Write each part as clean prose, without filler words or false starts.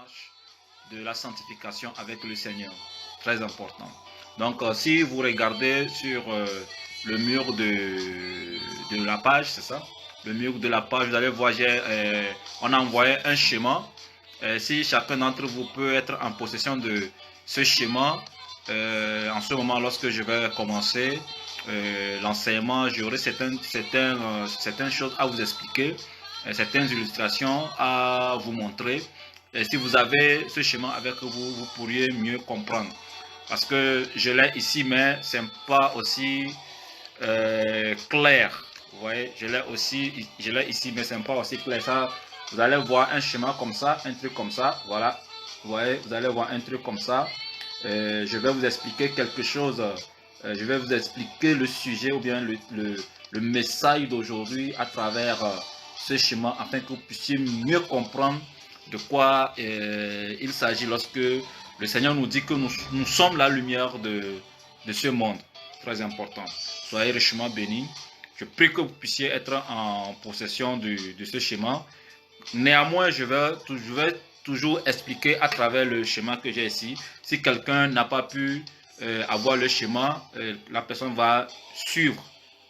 marche de la sanctification avec le Seigneur. Très important. Donc, si vous regardez sur le mur de la page, c'est ça? Le mur de la page, vous allez voir, on a envoyé un schéma. Si chacun d'entre vous peut être en possession de ce schéma, en ce moment, lorsque je vais commencer l'enseignement, j'aurai certaines choses à vous expliquer, certaines illustrations à vous montrer. Et si vous avez ce schéma avec vous, vous pourriez mieux comprendre. Parce que je l'ai ici, mais ce n'est pas aussi clair. Vous voyez, je l'ai ici, mais ce n'est pas aussi clair. Ça, vous allez voir un schéma comme ça, un truc comme ça. Voilà. Vous voyez, vous allez voir un truc comme ça. Je vais vous expliquer quelque chose. Je vais vous expliquer le sujet ou bien le message d'aujourd'hui à travers ce schéma afin que vous puissiez mieux comprendre de quoi il s'agit lorsque le Seigneur nous dit que nous sommes la lumière de ce monde. Très important. Soyez richement bénis. Je prie que vous puissiez être en possession de ce schéma. Néanmoins, je vais toujours expliquer à travers le schéma que j'ai ici. Si quelqu'un n'a pas pu avoir le schéma, la personne va suivre.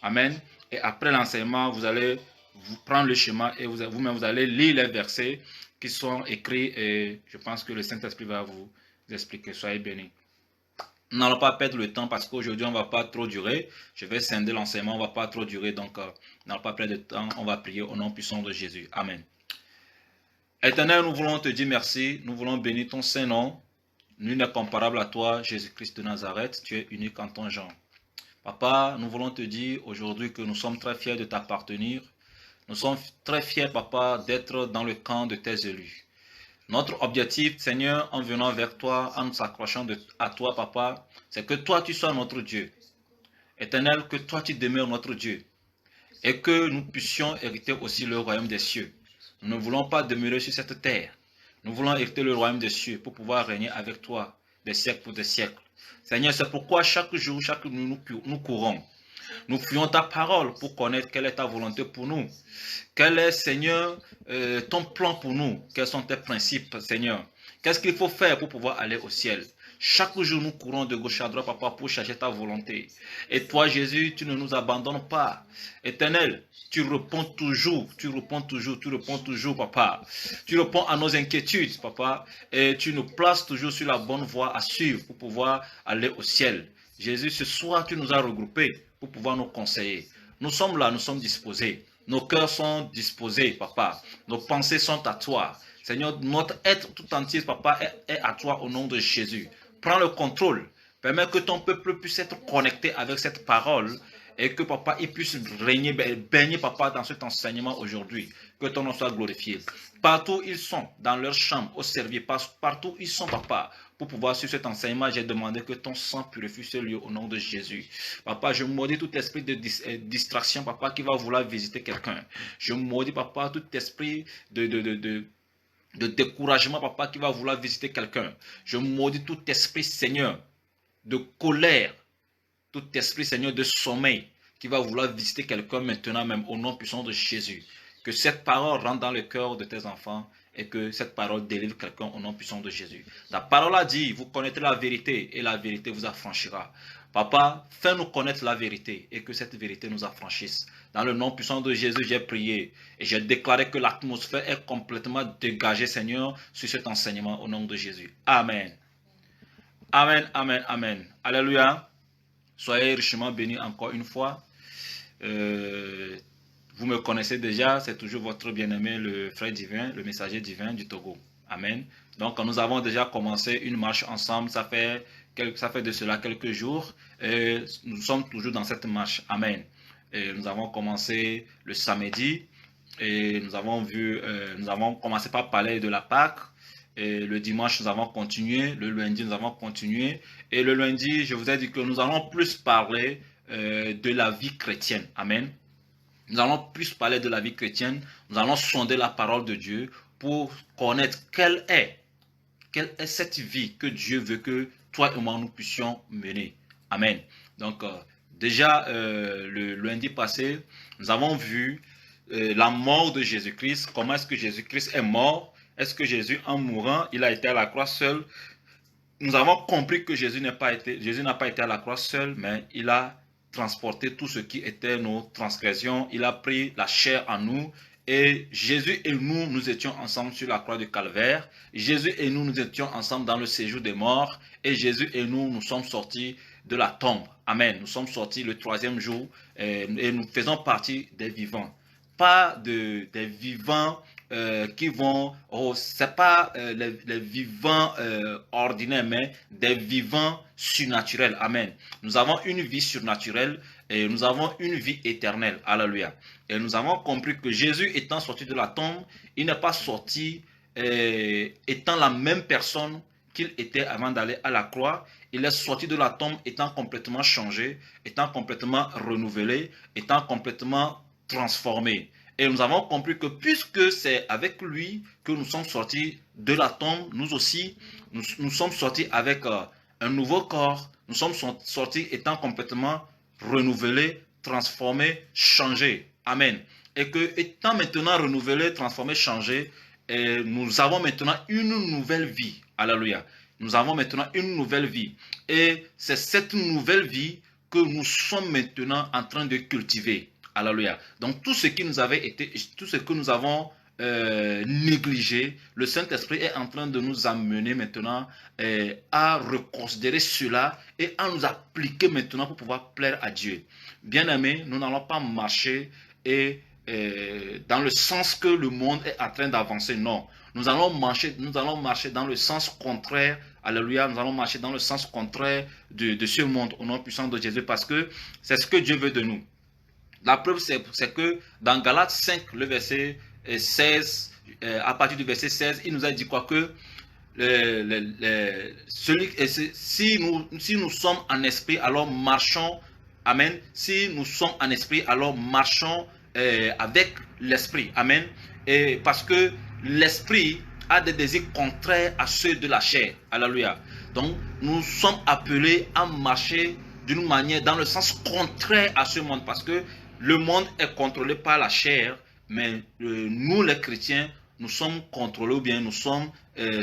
Amen. Et après l'enseignement, vous allez vous prendre le schéma et vous-même, vous allez lire les versets qui sont écrits et je pense que le Saint-Esprit va vous expliquer. Soyez bénis. Nous n'allons pas perdre le temps parce qu'aujourd'hui, on ne va pas trop durer. Je vais scinder l'enseignement, on ne va pas trop durer. Donc, nous n'allons pas perdre de temps. On va prier au nom puissant de Jésus. Amen. Éternel, nous voulons te dire merci. Nous voulons bénir ton Saint-Nom. Nul n'est comparable à toi, Jésus-Christ de Nazareth. Tu es unique en ton genre. Papa, nous voulons te dire aujourd'hui que nous sommes très fiers de t'appartenir. Nous sommes très fiers, Papa, d'être dans le camp de tes élus. Notre objectif, Seigneur, en venant vers toi, en nous accrochant à toi, Papa, c'est que toi, tu sois notre Dieu. Éternel, que toi, tu demeures notre Dieu. Et que nous puissions hériter aussi le royaume des cieux. Nous ne voulons pas demeurer sur cette terre. Nous voulons hériter le royaume des cieux pour pouvoir régner avec toi des siècles pour des siècles. Seigneur, c'est pourquoi chaque jour, chaque nuit, nous courons. Nous fuyons ta parole pour connaître quelle est ta volonté pour nous. Quel est, Seigneur, ton plan pour nous? Quels sont tes principes, Seigneur? Qu'est-ce qu'il faut faire pour pouvoir aller au ciel? Chaque jour, nous courons de gauche à droite, Papa, pour chercher ta volonté. Et toi, Jésus, tu ne nous abandonnes pas. Éternel, tu réponds toujours, Papa. Tu réponds à nos inquiétudes, Papa, et tu nous places toujours sur la bonne voie à suivre pour pouvoir aller au ciel. Jésus, ce soir, tu nous as regroupés pour pouvoir nous conseiller. Nous sommes là, nous sommes disposés. Nos cœurs sont disposés, Papa. Nos pensées sont à toi. Seigneur, notre être tout entier, Papa, est à toi au nom de Jésus. Prends le contrôle. Permets que ton peuple puisse être connecté avec cette parole et que, Papa, il puisse régner, baigner, Papa, dans cet enseignement aujourd'hui. Que ton nom soit glorifié. Partout où ils sont, dans leur chambre, au service, partout où ils sont, Papa, pour pouvoir suivre cet enseignement, j'ai demandé que ton sang purifie ce lieu au nom de Jésus. Papa, je maudis tout esprit de distraction, Papa, qui va vouloir visiter quelqu'un. Je maudis, Papa, tout esprit de découragement, Papa, qui va vouloir visiter quelqu'un. Je maudis tout esprit, Seigneur, de colère, tout esprit, Seigneur, de sommeil, qui va vouloir visiter quelqu'un maintenant même, au nom puissant de Jésus. Que cette parole rentre dans le cœur de tes enfants et que cette parole délivre quelqu'un au nom puissant de Jésus. Ta parole a dit, vous connaîtrez la vérité et la vérité vous affranchira. Papa, fais-nous connaître la vérité et que cette vérité nous affranchisse. Dans le nom puissant de Jésus, j'ai prié et j'ai déclaré que l'atmosphère est complètement dégagée, Seigneur, sur cet enseignement au nom de Jésus. Amen. Amen, amen, amen. Alléluia. Soyez richement bénis encore une fois. Vous me connaissez déjà, c'est toujours votre bien-aimé, le frère divin, le messager divin du Togo. Amen. Donc, nous avons déjà commencé une marche ensemble. Ça fait de cela quelques jours. Et nous sommes toujours dans cette marche. Amen. Et nous avons commencé le samedi. Et nous avons commencé par parler de la Pâque. Et le dimanche, nous avons continué. Le lundi, nous avons continué. Et le lundi, je vous ai dit que nous allons plus parler de la vie chrétienne. Amen. Nous allons plus parler de la vie chrétienne. Nous allons sonder la parole de Dieu pour connaître quelle est cette vie que Dieu veut que toi et moi nous puissions mener. Amen. Donc, déjà, le lundi passé, nous avons vu la mort de Jésus-Christ. Comment est-ce que Jésus-Christ est mort? Est-ce que Jésus, en mourant, il a été à la croix seul? Nous avons compris que Jésus n'a pas été à la croix seul, mais il a transporté tout ce qui était nos transgressions. Il a pris la chair en nous. Et Jésus et nous, nous étions ensemble sur la croix du Calvaire. Jésus et nous, nous étions ensemble dans le séjour des morts. Et Jésus et nous, nous sommes sortis de la tombe. Amen. Nous sommes sortis le 3e jour et nous faisons partie des vivants. Pas des vivants qui vont, c'est pas les vivants ordinaires, mais des vivants surnaturels. Amen. Nous avons une vie surnaturelle et nous avons une vie éternelle. Alléluia. Et nous avons compris que Jésus étant sorti de la tombe, il n'est pas sorti étant la même personne qu'il était avant d'aller à la croix. Il est sorti de la tombe étant complètement changé, étant complètement renouvelé, étant complètement transformé. Et nous avons compris que puisque c'est avec lui que nous sommes sortis de la tombe, nous aussi, nous sommes sortis avec un nouveau corps. Nous sommes sortis étant complètement renouvelés, transformés, changés. Amen. Et que étant maintenant renouvelés, transformés, changés, nous avons maintenant une nouvelle vie. Alléluia. Nous avons maintenant une nouvelle vie. Et c'est cette nouvelle vie que nous sommes maintenant en train de cultiver. Alléluia. Donc tout ce qui nous avait été, tout ce que nous avons négligé, le Saint-Esprit est en train de nous amener maintenant à reconsidérer cela et à nous appliquer maintenant pour pouvoir plaire à Dieu. Bien-aimés, nous n'allons pas marcher dans le sens que le monde est en train d'avancer. Non, nous allons marcher dans le sens contraire. Alléluia, nous allons marcher dans le sens contraire de ce monde au nom puissant de Jésus parce que c'est ce que Dieu veut de nous. La preuve, c'est que dans Galates 5, le verset 16, à partir du verset 16, il nous a dit quoi que si nous sommes en esprit, alors marchons. Amen. Si nous sommes en esprit, alors marchons avec l'esprit. Amen. Et parce que l'esprit a des désirs contraires à ceux de la chair. Alléluia. Donc, nous sommes appelés à marcher d'une manière dans le sens contraire à ce monde parce que le monde est contrôlé par la chair, mais nous les chrétiens, nous sommes contrôlés ou bien nous sommes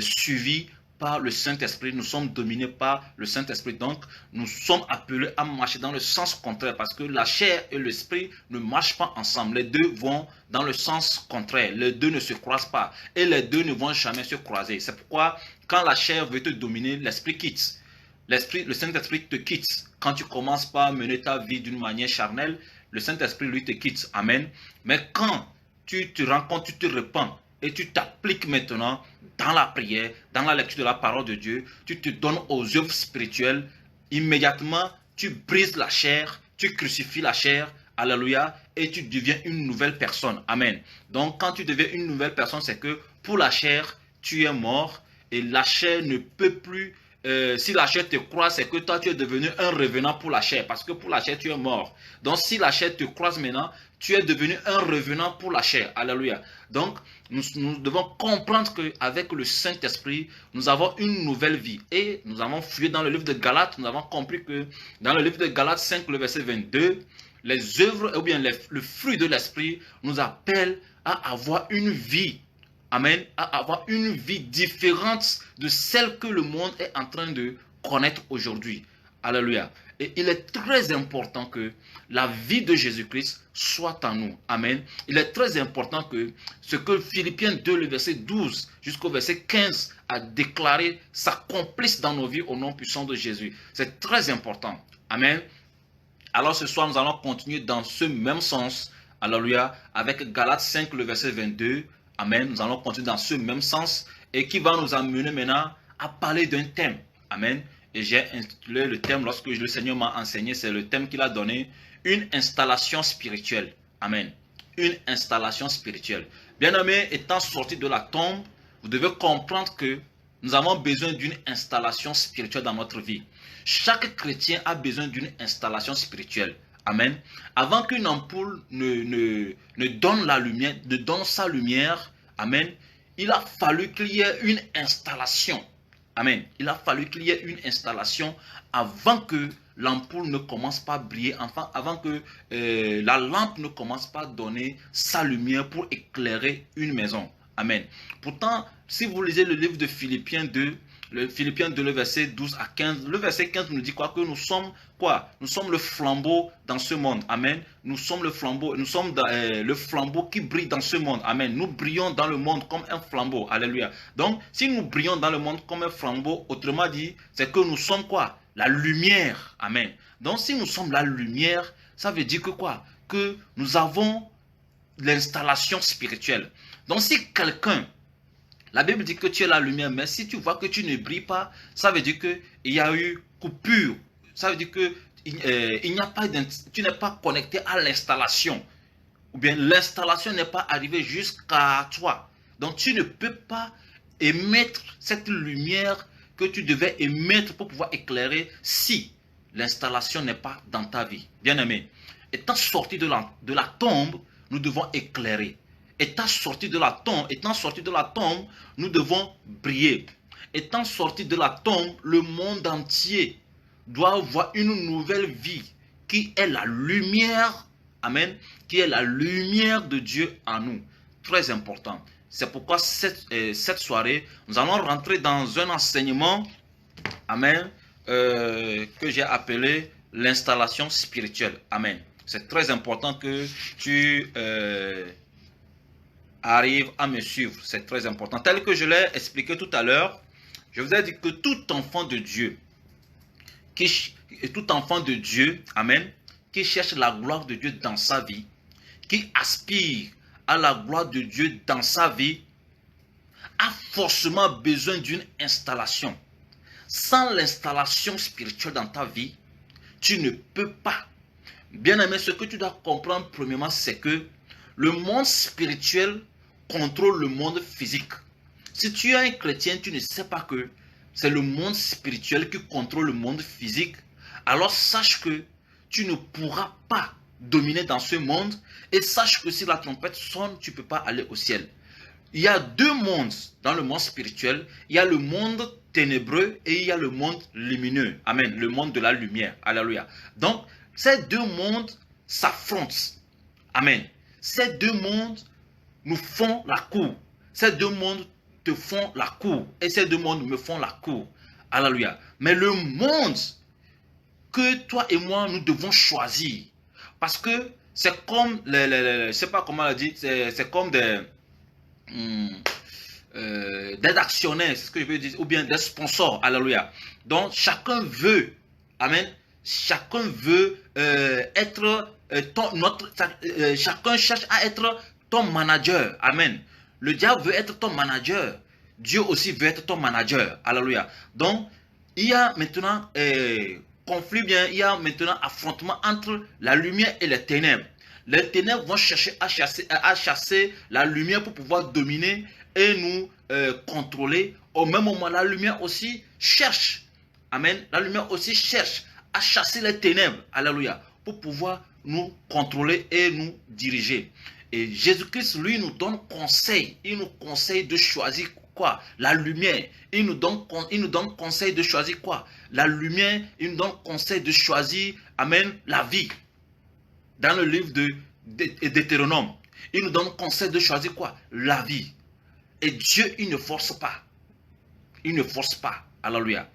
suivis par le Saint-Esprit, nous sommes dominés par le Saint-Esprit. Donc, nous sommes appelés à marcher dans le sens contraire parce que la chair et l'esprit ne marchent pas ensemble. Les deux vont dans le sens contraire. Les deux ne se croisent pas et les deux ne vont jamais se croiser. C'est pourquoi quand la chair veut te dominer, l'esprit quitte. Le Saint-Esprit te quitte. Quand tu commences par mener ta vie d'une manière charnelle, le Saint-Esprit, lui, te quitte. Amen. Mais quand tu te rends compte, tu te repens et tu t'appliques maintenant dans la prière, dans la lecture de la parole de Dieu, tu te donnes aux œuvres spirituelles, immédiatement, tu brises la chair, tu crucifies la chair, alléluia, et tu deviens une nouvelle personne. Amen. Donc, quand tu deviens une nouvelle personne, c'est que pour la chair, tu es mort et la chair ne peut plus... si la chair te croise, c'est que toi tu es devenu un revenant pour la chair, parce que pour la chair tu es mort. Donc si la chair te croise maintenant, tu es devenu un revenant pour la chair. Alléluia. Donc nous devons comprendre qu'avec le Saint-Esprit, nous avons une nouvelle vie. Et nous avons fouillé dans le livre de Galates, nous avons compris que dans le livre de Galates 5, le verset 22, les œuvres, ou bien le fruit de l'Esprit nous appelle à avoir une vie. Amen, à avoir une vie différente de celle que le monde est en train de connaître aujourd'hui. Alléluia. Et il est très important que la vie de Jésus-Christ soit en nous. Amen. Il est très important que ce que Philippiens 2, le verset 12 jusqu'au verset 15 a déclaré s'accomplisse dans nos vies au nom puissant de Jésus. C'est très important. Amen. Alors ce soir, nous allons continuer dans ce même sens. Alléluia. Avec Galates 5, le verset 22. Amen. Nous allons continuer dans ce même sens et qui va nous amener maintenant à parler d'un thème. Amen. Et j'ai intitulé le thème, lorsque le Seigneur m'a enseigné, c'est le thème qu'il a donné, une installation spirituelle. Amen. Une installation spirituelle. Bien-aimés, étant sortis de la tombe, vous devez comprendre que nous avons besoin d'une installation spirituelle dans notre vie. Chaque chrétien a besoin d'une installation spirituelle. Amen. Avant qu'une ampoule ne donne la lumière, ne donne sa lumière, amen, il a fallu qu'il y ait une installation. Amen. Il a fallu qu'il y ait une installation avant que l'ampoule ne commence pas à briller, enfin, avant que la lampe ne commence pas à donner sa lumière pour éclairer une maison. Amen. Pourtant, si vous lisez le livre de Philippiens 2, le verset 12 à 15, le verset 15 nous dit quoi? Que nous sommes quoi? Nous sommes le flambeau dans ce monde. Amen. Nous sommes le flambeau, le flambeau qui brille dans ce monde. Amen. Nous brillons dans le monde comme un flambeau. Alléluia. Donc, si nous brillons dans le monde comme un flambeau, autrement dit, c'est que nous sommes quoi? La lumière. Amen. Donc, si nous sommes la lumière, ça veut dire que quoi? Que nous avons l'installation spirituelle. Donc, si quelqu'un, la Bible dit que tu es la lumière, mais si tu vois que tu ne brilles pas, ça veut dire qu'il y a eu coupure. Ça veut dire que il n'y a pas, tu n'es pas connecté à l'installation. Ou bien l'installation n'est pas arrivée jusqu'à toi. Donc, tu ne peux pas émettre cette lumière que tu devais émettre pour pouvoir éclairer si l'installation n'est pas dans ta vie. Bien-aimé, étant sorti de la tombe, nous devons éclairer. Étant sorti de la tombe, nous devons briller. Étant sorti de la tombe, le monde entier doit avoir une nouvelle vie qui est la lumière, amen, qui est la lumière de Dieu en nous. Très important. C'est pourquoi cette soirée, nous allons rentrer dans un enseignement, amen, que j'ai appelé l'installation spirituelle. Amen. C'est très important que tu arrives à me suivre. C'est très important. Tel que je l'ai expliqué tout à l'heure, je vous ai dit que tout enfant de Dieu, amen, qui cherche la gloire de Dieu dans sa vie, qui aspire à la gloire de Dieu dans sa vie, a forcément besoin d'une installation. Sans l'installation spirituelle dans ta vie, tu ne peux pas. Bien-aimé, ce que tu dois comprendre premièrement, c'est que le monde spirituel contrôle le monde physique. Si tu es un chrétien, tu ne sais pas que c'est le monde spirituel qui contrôle le monde physique, alors sache que tu ne pourras pas dominer dans ce monde et sache que si la trompette sonne, tu ne peux pas aller au ciel. Il y a deux mondes dans le monde spirituel. Il y a le monde ténébreux et il y a le monde lumineux. Amen. Le monde de la lumière. Alléluia. Donc, ces deux mondes s'affrontent. Amen. Ces deux mondes nous font la cour. Ces deux mondes te font la cour. Et ces deux mondes me font la cour. Alléluia. Mais le monde que toi et moi, nous devons choisir. Parce que c'est comme, je ne sais pas comment on l'a dit, c'est comme des actionnaires, c'est ce que je veux dire, ou bien des sponsors. Alléluia. Donc, chacun veut, amen, chacun veut être chacun cherche à être ton manager. Amen. Le diable veut être ton manager. Dieu aussi veut être ton manager. Alléluia. Donc, il y a maintenant conflit, bien, il y a maintenant affrontement entre la lumière et les ténèbres. Les ténèbres vont chercher à chasser la lumière pour pouvoir dominer et nous contrôler. Au même moment, la lumière aussi cherche, amen, la lumière aussi cherche à chasser les ténèbres, alléluia, pour pouvoir nous contrôler et nous diriger. Et Jésus-Christ, lui, nous donne conseil. Il nous conseille de choisir quoi? La lumière. Il nous donne conseil de choisir quoi? La lumière. Il nous donne conseil de choisir, amen, la vie. Dans le livre de Deutéronome, il nous donne conseil de choisir quoi? La vie. Et Dieu, il ne force pas. Il ne force pas. Alléluia.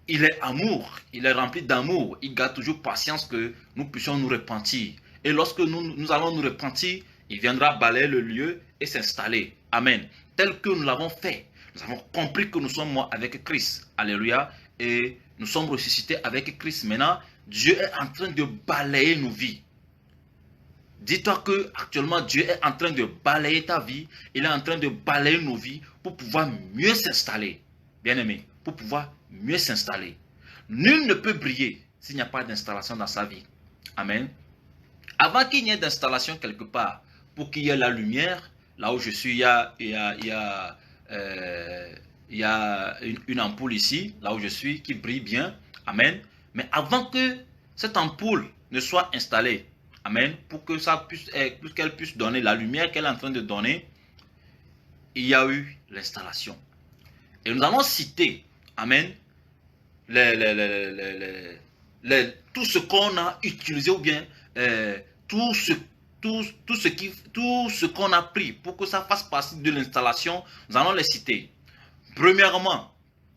Il est amour. Il est rempli d'amour. Il garde toujours patience que nous puissions nous repentir. Et lorsque nous allons nous repentir, il viendra balayer le lieu et s'installer. Amen. Tel que nous l'avons fait. Nous avons compris que nous sommes morts avec Christ. Alléluia. Et nous sommes ressuscités avec Christ. Maintenant, Dieu est en train de balayer nos vies. Dis-toi que actuellement Dieu est en train de balayer ta vie. Il est en train de balayer nos vies pour pouvoir mieux s'installer. Bien-aimé, pour pouvoir mieux s'installer. Nul ne peut briller s'il n'y a pas d'installation dans sa vie. Amen. Avant qu'il n'y ait d'installation quelque part, pour qu'il y ait la lumière, là où je suis, il y a une ampoule ici, là où je suis, qui brille bien. Amen. Mais avant que cette ampoule ne soit installée, amen, pour que qu'elle puisse donner la lumière qu'elle est en train de donner, il y a eu l'installation. Et nous allons citer, amen, tout ce qu'on a utilisé ou bien tout ce tout ce qu'on a pris pour que ça fasse partie de l'installation, nous allons les citer. Premièrement,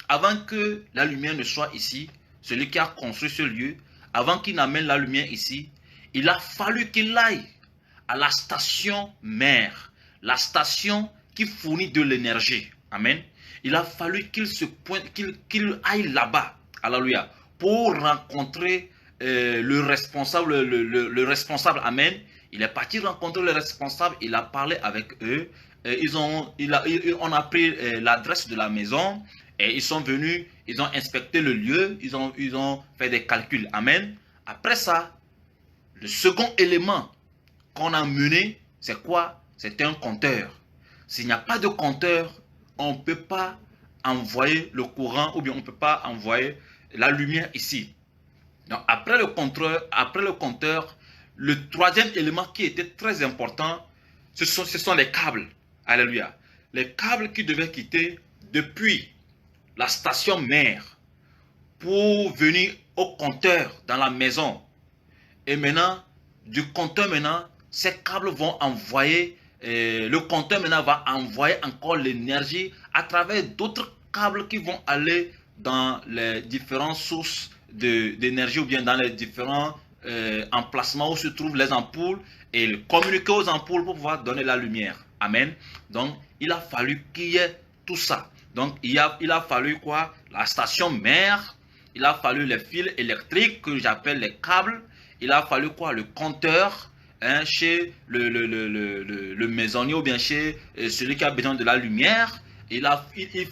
avant que la lumière ne soit ici, celui qui a construit ce lieu, avant qu'il n'amène la lumière ici, il a fallu qu'il aille à la station mère, la station qui fournit de l'énergie. Amen. Il a fallu qu'il aille là-bas, alléluia, pour rencontrer le responsable, le responsable. Amen. Il est parti rencontrer le responsable, il a parlé avec eux, on a pris l'adresse de la maison, et ils sont venus, ils ont inspecté le lieu, ils ont fait des calculs. Amen. Après ça, le second élément qu'on a mené, c'est quoi? C'est un compteur. S'il n'y a pas de compteur, on ne peut pas envoyer le courant ou bien on ne peut pas envoyer la lumière ici. Donc après le compteur, le troisième élément qui était très important, ce sont les câbles. Alléluia. Les câbles qui devaient quitter depuis la station mère pour venir au compteur dans la maison. Et maintenant, du compteur maintenant, ces câbles vont envoyer, le compteur maintenant va envoyer encore l'énergie à travers d'autres câbles qui vont aller dans les différentes sources d'énergie ou bien dans les différents emplacements où se trouvent les ampoules et communiquer aux ampoules pour pouvoir donner la lumière. Amen. Donc, il a fallu qu'il y ait tout ça. Donc, il a fallu quoi? La station mère, il a fallu les fils électriques que j'appelle les câbles, il a fallu quoi? Le compteur, hein, chez le maisonnier ou bien chez celui qui a besoin de la lumière. Il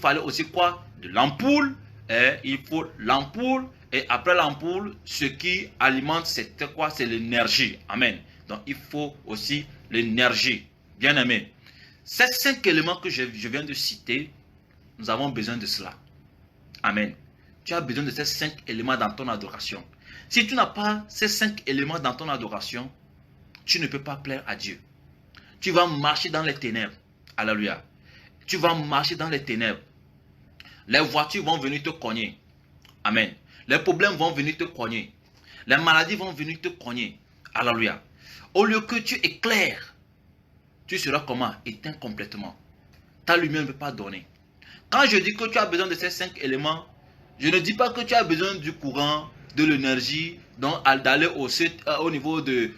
fallait aussi quoi? De l'ampoule. Il faut l'ampoule. Et après l'ampoule, ce qui alimente, c'est quoi? C'est l'énergie. Amen. Donc, il faut aussi l'énergie. Bien aimé. Ces 5 éléments que je viens de citer, nous avons besoin de cela. Amen. Tu as besoin de ces 5 éléments dans ton adoration. Si tu n'as pas ces 5 éléments dans ton adoration, tu ne peux pas plaire à Dieu. Tu vas marcher dans les ténèbres. Alléluia. Tu vas marcher dans les ténèbres. Les voitures vont venir te cogner. Amen. Les problèmes vont venir te cogner. Les maladies vont venir te cogner. Alléluia. Au lieu que tu éclaires, tu seras comment? Éteint complètement. Ta lumière ne peut pas donner. Quand je dis que tu as besoin de ces 5 éléments, je ne dis pas que tu as besoin du courant, de l'énergie, donc d'aller au niveau de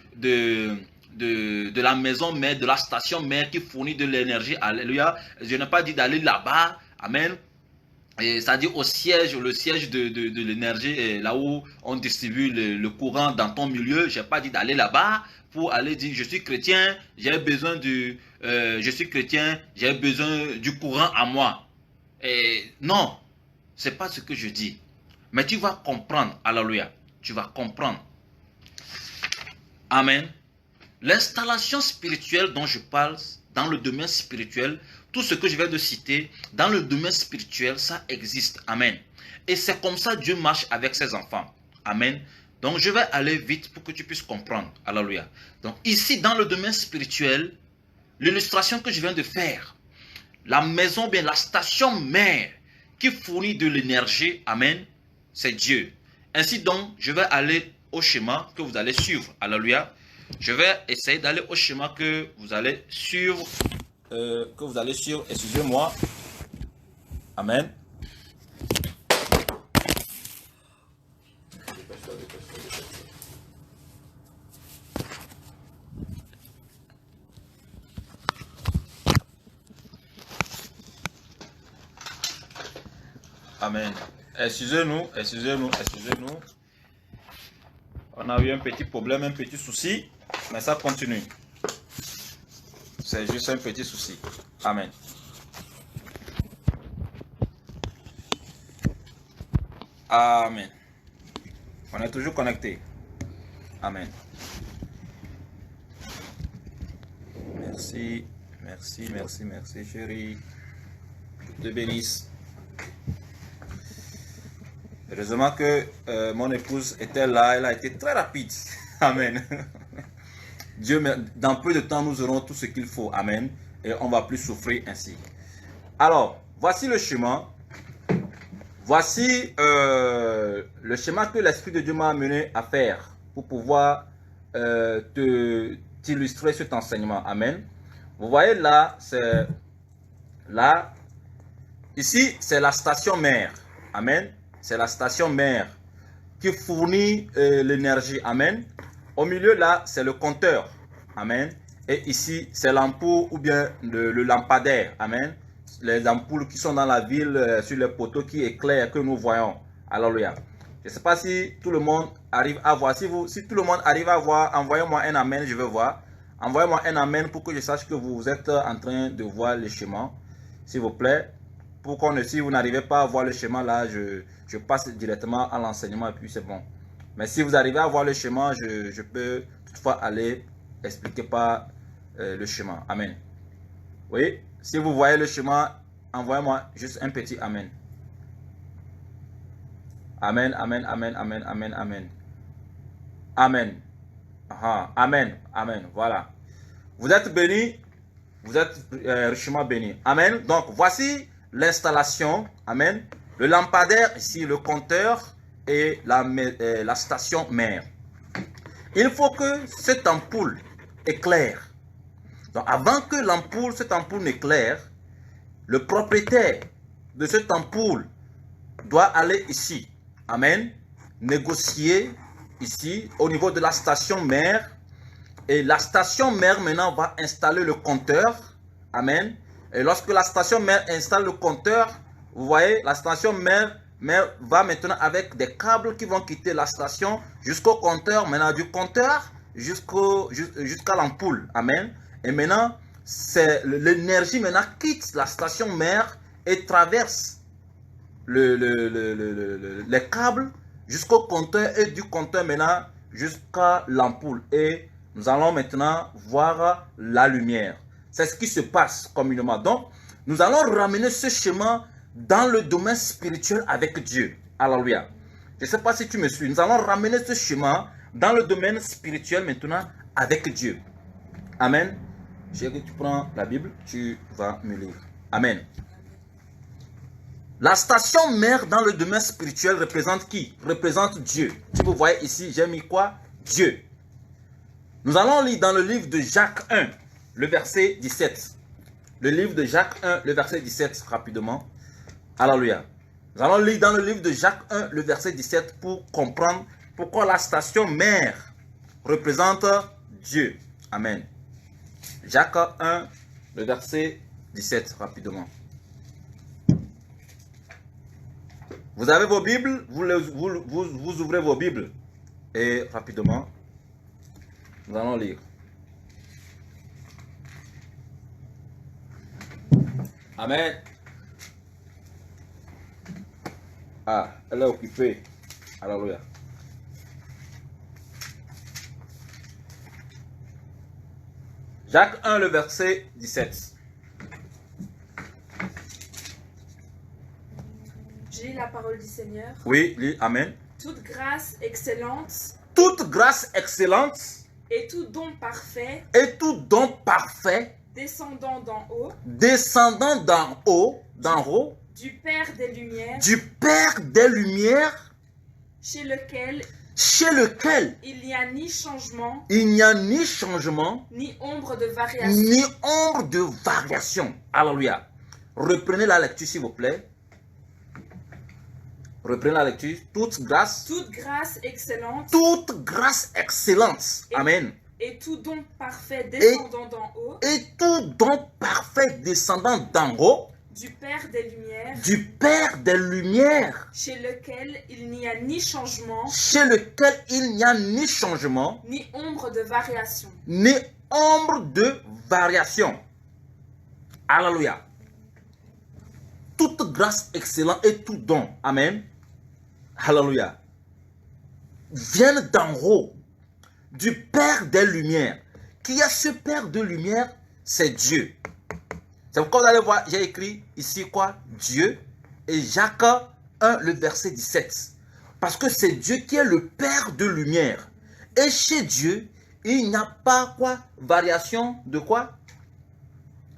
la maison mère, de la station mère qui fournit de l'énergie. Alléluia. Je n'ai pas dit d'aller là-bas. Amen. C'est-à-dire au siège, le siège de l'énergie, là où on distribue le courant dans ton milieu. Je n'ai pas dit d'aller là-bas pour aller dire je suis chrétien, j'ai besoin j'ai besoin du courant à moi. Non, ce n'est pas ce que je dis. Mais tu vas comprendre, alléluia, tu vas comprendre. Amen. L'installation spirituelle dont je parle, dans le domaine spirituel, tout ce que je viens de citer, dans le domaine spirituel, ça existe. Amen. Et c'est comme ça que Dieu marche avec ses enfants. Amen. Donc je vais aller vite pour que tu puisses comprendre. Alléluia. Donc ici, dans le domaine spirituel, l'illustration que je viens de faire, la maison, bien la station mère qui fournit de l'énergie, amen, c'est Dieu. Ainsi donc, je vais aller au schéma que vous allez suivre. Alléluia. Je vais essayer d'aller au schéma que vous allez suivre. Excusez-moi. Amen. Amen. Excusez-nous. On a eu un petit problème, un petit souci, mais ça continue. C'est juste un petit souci. Amen. Amen. On est toujours connecté. Amen. Merci, chérie. Je te bénisse. Heureusement que mon épouse était là, elle a été très rapide. Amen. Dieu, dans peu de temps, nous aurons tout ce qu'il faut. Amen. Et on ne va plus souffrir ainsi. Alors, voici le chemin. Voici le schéma que l'Esprit de Dieu m'a amené à faire pour pouvoir te illustrer cet enseignement. Amen. Vous voyez là, c'est là, ici, c'est la station mère. Amen. C'est la station mère qui fournit l'énergie. Amen. Au milieu là, c'est le compteur. Amen. Et ici, c'est l'ampoule ou bien le lampadaire. Amen. Les ampoules qui sont dans la ville, sur les poteaux qui éclairent, que nous voyons. Alléluia. Je ne sais pas si tout le monde arrive à voir. Si tout le monde arrive à voir, envoyez-moi un amen, je veux voir. Envoyez-moi un amen pour que je sache que vous êtes en train de voir le schéma. S'il vous plaît. Pour qu'on, si vous n'arrivez pas à voir le schéma là, je passe directement à l'enseignement et puis c'est bon. Mais si vous arrivez à voir le schéma, je peux toutefois aller expliquer par le schéma. Amen. Oui, si vous voyez le schéma, envoyez-moi juste un petit amen. Amen, amen, amen, amen, amen, amen. Amen. Amen, amen, voilà. Vous êtes bénis, vous êtes richement bénis. Amen. Donc, voici l'installation. Amen. Le lampadaire, ici, le compteur et la station mère. Il faut que cette ampoule éclaire. Donc, avant que cette ampoule n'éclaire, le propriétaire de cette ampoule doit aller ici. Amen. Négocier ici au niveau de la station mère. Et la station mère maintenant va installer le compteur. Amen. Et lorsque la station mère installe le compteur, vous voyez, la station mère va maintenant avec des câbles qui vont quitter la station jusqu'au compteur. Maintenant, du compteur jusqu'à l'ampoule. Amen. Et maintenant, l'énergie maintenant quitte la station mère et traverse les câbles jusqu'au compteur et du compteur maintenant jusqu'à l'ampoule. Et nous allons maintenant voir la lumière. C'est ce qui se passe communément. Donc, nous allons ramener ce schéma dans le domaine spirituel avec Dieu. Alléluia. Je ne sais pas si tu me suis. Nous allons ramener ce schéma dans le domaine spirituel maintenant avec Dieu. Amen. Chérie, tu prends la Bible, tu vas me lire. Amen. La station mère dans le domaine spirituel représente qui? Représente Dieu. Si vous voyez ici, j'ai mis quoi? Dieu. Nous allons lire dans le livre de Jacques 1, le verset 17. Le livre de Jacques 1, le verset 17, rapidement. Alléluia. Nous allons lire dans le livre de Jacques 1, le verset 17, pour comprendre pourquoi la station mère représente Dieu. Amen. Jacques 1, le verset 17, rapidement. Vous avez vos Bibles, vous ouvrez vos Bibles. Et rapidement, nous allons lire. Amen. Ah, elle est occupée. Alléluia. Jacques 1, le verset 17. Je lis la parole du Seigneur. Oui, lis. Amen. Toute grâce excellente Toute grâce excellente et tout don parfait et tout don parfait descendant d'en haut, d'en haut, du Père des Lumières, du Père des Lumières, chez lequel il n'y a ni changement, n'y a ni changement, ni ombre de variation. ni ombre de variation. Alléluia. Reprenez la lecture, s'il vous plaît. Reprenez la lecture. Toute grâce excellente Amen. et tout don parfait descendant d'en haut, Et tout don parfait descendant d'en haut, du Père des Lumières, du Père des Lumières, chez lequel il n'y a ni changement, ni ombre de variation. ni ombre de variation. Alléluia. Toute grâce excellente et tout don, amen, alléluia, viennent d'en haut, du Père des Lumières. Qui est ce Père de Lumière? C'est Dieu. C'est pourquoi vous allez voir, j'ai écrit ici quoi? Dieu. Et Jacques 1, le verset 17. Parce que c'est Dieu qui est le Père de Lumière. Et chez Dieu, il n'y a pas quoi? Variation de quoi?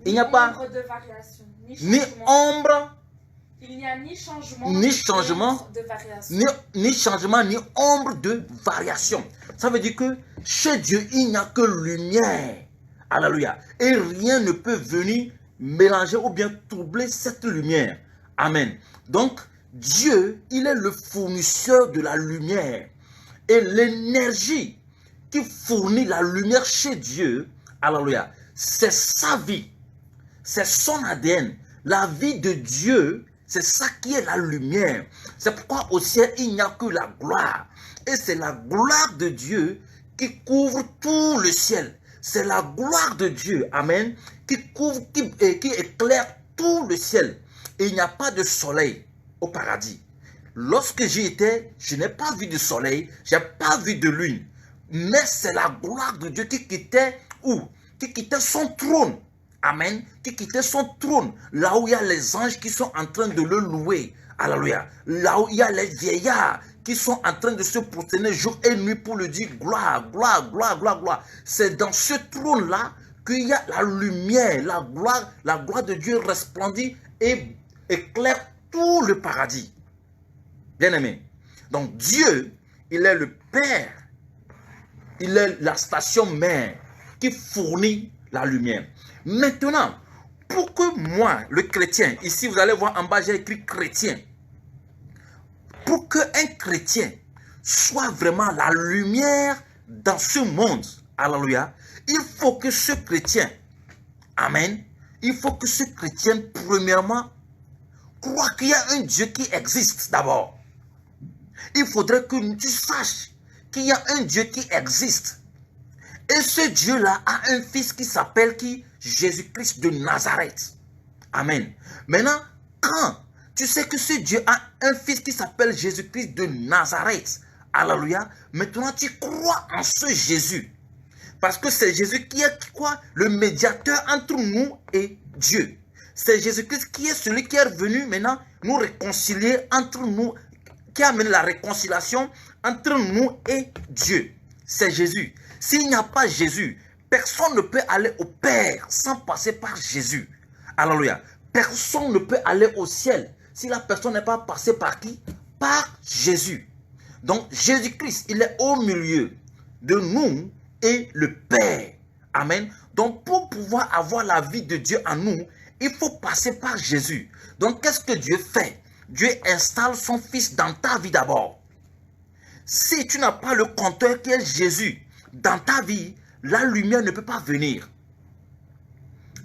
Il n'y a pas ombre de variation, ni ombre Il n'y a ni changement, Ni changement, ombre de variation. ni changement, ni ombre de variation. Ça veut dire que chez Dieu, il n'y a que lumière. Alléluia. Et rien ne peut venir mélanger ou bien troubler cette lumière. Amen. Donc, Dieu, il est le fournisseur de la lumière. Et l'énergie qui fournit la lumière chez Dieu, alléluia, c'est sa vie. C'est son ADN. La vie de Dieu, c'est ça qui est la lumière. C'est pourquoi au ciel, il n'y a que la gloire. Et c'est la gloire de Dieu qui couvre tout le ciel. C'est la gloire de Dieu, amen, qui couvre, qui éclaire tout le ciel. Et il n'y a pas de soleil au paradis. Lorsque j'y étais, je n'ai pas vu de soleil, je n'ai pas vu de lune. Mais c'est la gloire de Dieu qui quittait où? Qui quittait son trône. Amen. Qui quittait son trône. Là où il y a les anges qui sont en train de le louer. Alléluia. Là où il y a les vieillards qui sont en train de se prosterner jour et nuit pour le dire gloire, gloire, gloire, gloire, gloire. C'est dans ce trône-là qu'il y a la lumière, la gloire de Dieu resplendit et éclaire tout le paradis. Bien-aimé. Donc Dieu, il est le Père. Il est la station mère qui fournit la lumière. Maintenant, pour que moi, le chrétien, ici vous allez voir en bas j'ai écrit chrétien. Pour qu'un chrétien soit vraiment la lumière dans ce monde, alléluia, il faut que ce chrétien, amen, il faut que ce chrétien, premièrement, croit qu'il y a un Dieu qui existe d'abord. Il faudrait que tu saches qu'il y a un Dieu qui existe. Et ce Dieu-là a un fils qui s'appelle qui? Jésus-Christ de Nazareth. Amen. Maintenant, quand tu sais que ce Dieu a un fils qui s'appelle Jésus-Christ de Nazareth, alléluia, maintenant tu crois en ce Jésus. Parce que c'est Jésus qui est quoi? Le médiateur entre nous et Dieu. C'est Jésus-Christ qui est celui qui est venu maintenant nous réconcilier entre nous, qui amène la réconciliation entre nous et Dieu. C'est Jésus. S'il n'y a pas Jésus, personne ne peut aller au Père sans passer par Jésus. Alléluia. Personne ne peut aller au ciel si la personne n'est pas passée par qui? Par Jésus. Donc Jésus-Christ, il est au milieu de nous et le Père. Amen. Donc pour pouvoir avoir la vie de Dieu en nous, il faut passer par Jésus. Donc qu'est-ce que Dieu fait? Dieu installe son fils dans ta vie d'abord. Si tu n'as pas le compteur qui est Jésus dans ta vie, la lumière ne peut pas venir.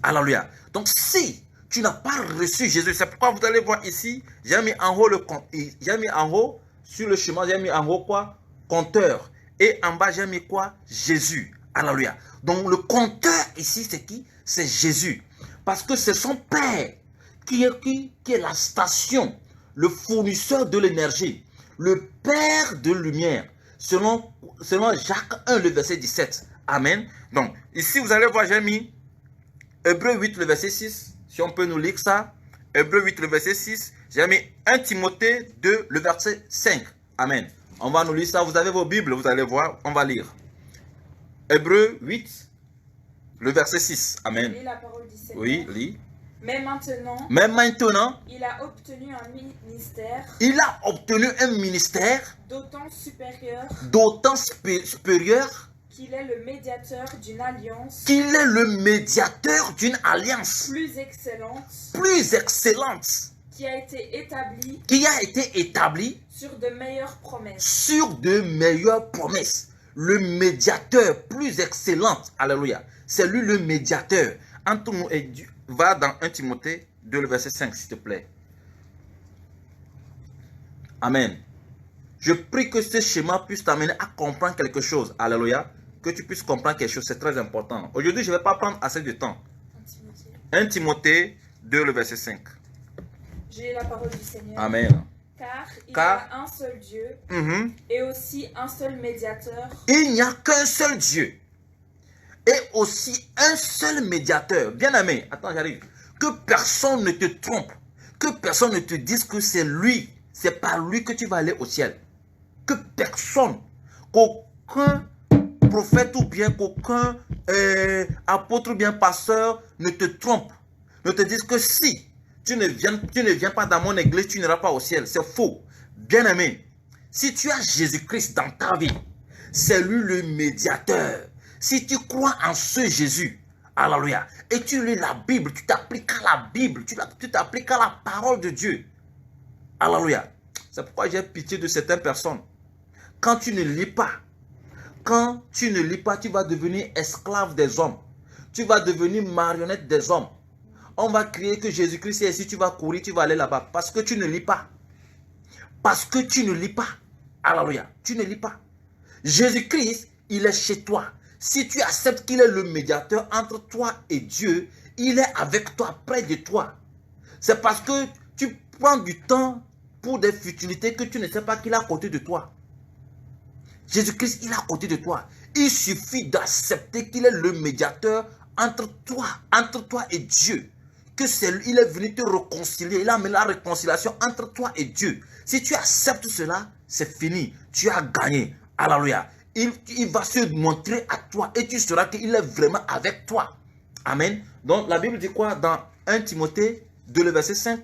Alléluia. Donc si tu n'as pas reçu Jésus, c'est pourquoi vous allez voir ici, j'ai mis en haut sur le chemin, j'ai mis en haut quoi? Compteur. Et en bas, j'ai mis quoi? Jésus. Alléluia. Donc le compteur ici, c'est qui? C'est Jésus. Parce que c'est son Père qui est la station, le fournisseur de l'énergie, le Père de lumière, selon Jacques 1, le verset 17. Amen. Donc, ici, vous allez voir, j'ai mis Hébreux 8, le verset 6. Si on peut nous lire ça. Hébreux 8, le verset 6. J'ai mis 1 Timothée 2, le verset 5. Amen. On va nous lire ça. Vous avez vos Bibles, vous allez voir. On va lire. Hébreux 8, le verset 6. Amen. Lis la parole du Seigneur. Oui, lis. Mais maintenant, il a obtenu un ministère. Il a obtenu un ministère D'autant supérieur. Qu'il est le médiateur d'une alliance. Qu'il est le médiateur d'une alliance. Plus excellente. Plus excellente. Qui a été établie. Sur de meilleures promesses. Sur de meilleures promesses. Le médiateur plus excellent. Alléluia. C'est lui le médiateur. Entre nous et Dieu. Va dans 1 Timothée 2, le verset 5, s'il te plaît. Amen. Je prie que ce schéma puisse t'amener à comprendre quelque chose. Alléluia. Que tu puisses comprendre quelque chose, c'est très important. Aujourd'hui, je ne vais pas prendre assez de temps. 1 Timothée 2, le verset 5. J'ai la parole du Seigneur. Amen. Car il y a un seul Dieu et aussi un seul médiateur. Il n'y a qu'un seul Dieu. Et aussi un seul médiateur. Bien aimé, attends, j'arrive. Que personne ne te trompe. Que personne ne te dise que c'est lui. C'est par lui que tu vas aller au ciel. Que personne, qu'aucun prophète ou bien qu'aucun apôtre ou bien pasteur ne te trompe. Ne te dise que si tu ne viens pas dans mon église, tu n'iras pas au ciel. C'est faux. Bien-aimé, si tu as Jésus-Christ dans ta vie, c'est lui le médiateur. Si tu crois en ce Jésus, alléluia, et tu lis la Bible, tu t'appliques à la Bible, tu t'appliques à la parole de Dieu. Alléluia. C'est pourquoi j'ai pitié de certaines personnes. Quand tu ne lis pas, tu vas devenir esclave des hommes. Tu vas devenir marionnette des hommes. On va crier que Jésus-Christ est ici, tu vas courir, tu vas aller là-bas. Parce que tu ne lis pas. Parce que tu ne lis pas. Alléluia. Tu ne lis pas. Jésus-Christ, il est chez toi. Si tu acceptes qu'il est le médiateur entre toi et Dieu, il est avec toi, près de toi. C'est parce que tu prends du temps pour des futilités que tu ne sais pas qu'il est à côté de toi. Jésus-Christ, il est à côté de toi. Il suffit d'accepter qu'il est le médiateur entre toi et Dieu. Il est venu te réconcilier. Il a amené la réconciliation entre toi et Dieu. Si tu acceptes cela, c'est fini. Tu as gagné. Alléluia. Il va se montrer à toi et tu sauras qu'il est vraiment avec toi. Amen. Donc la Bible dit quoi dans 1 Timothée 2, le verset 5?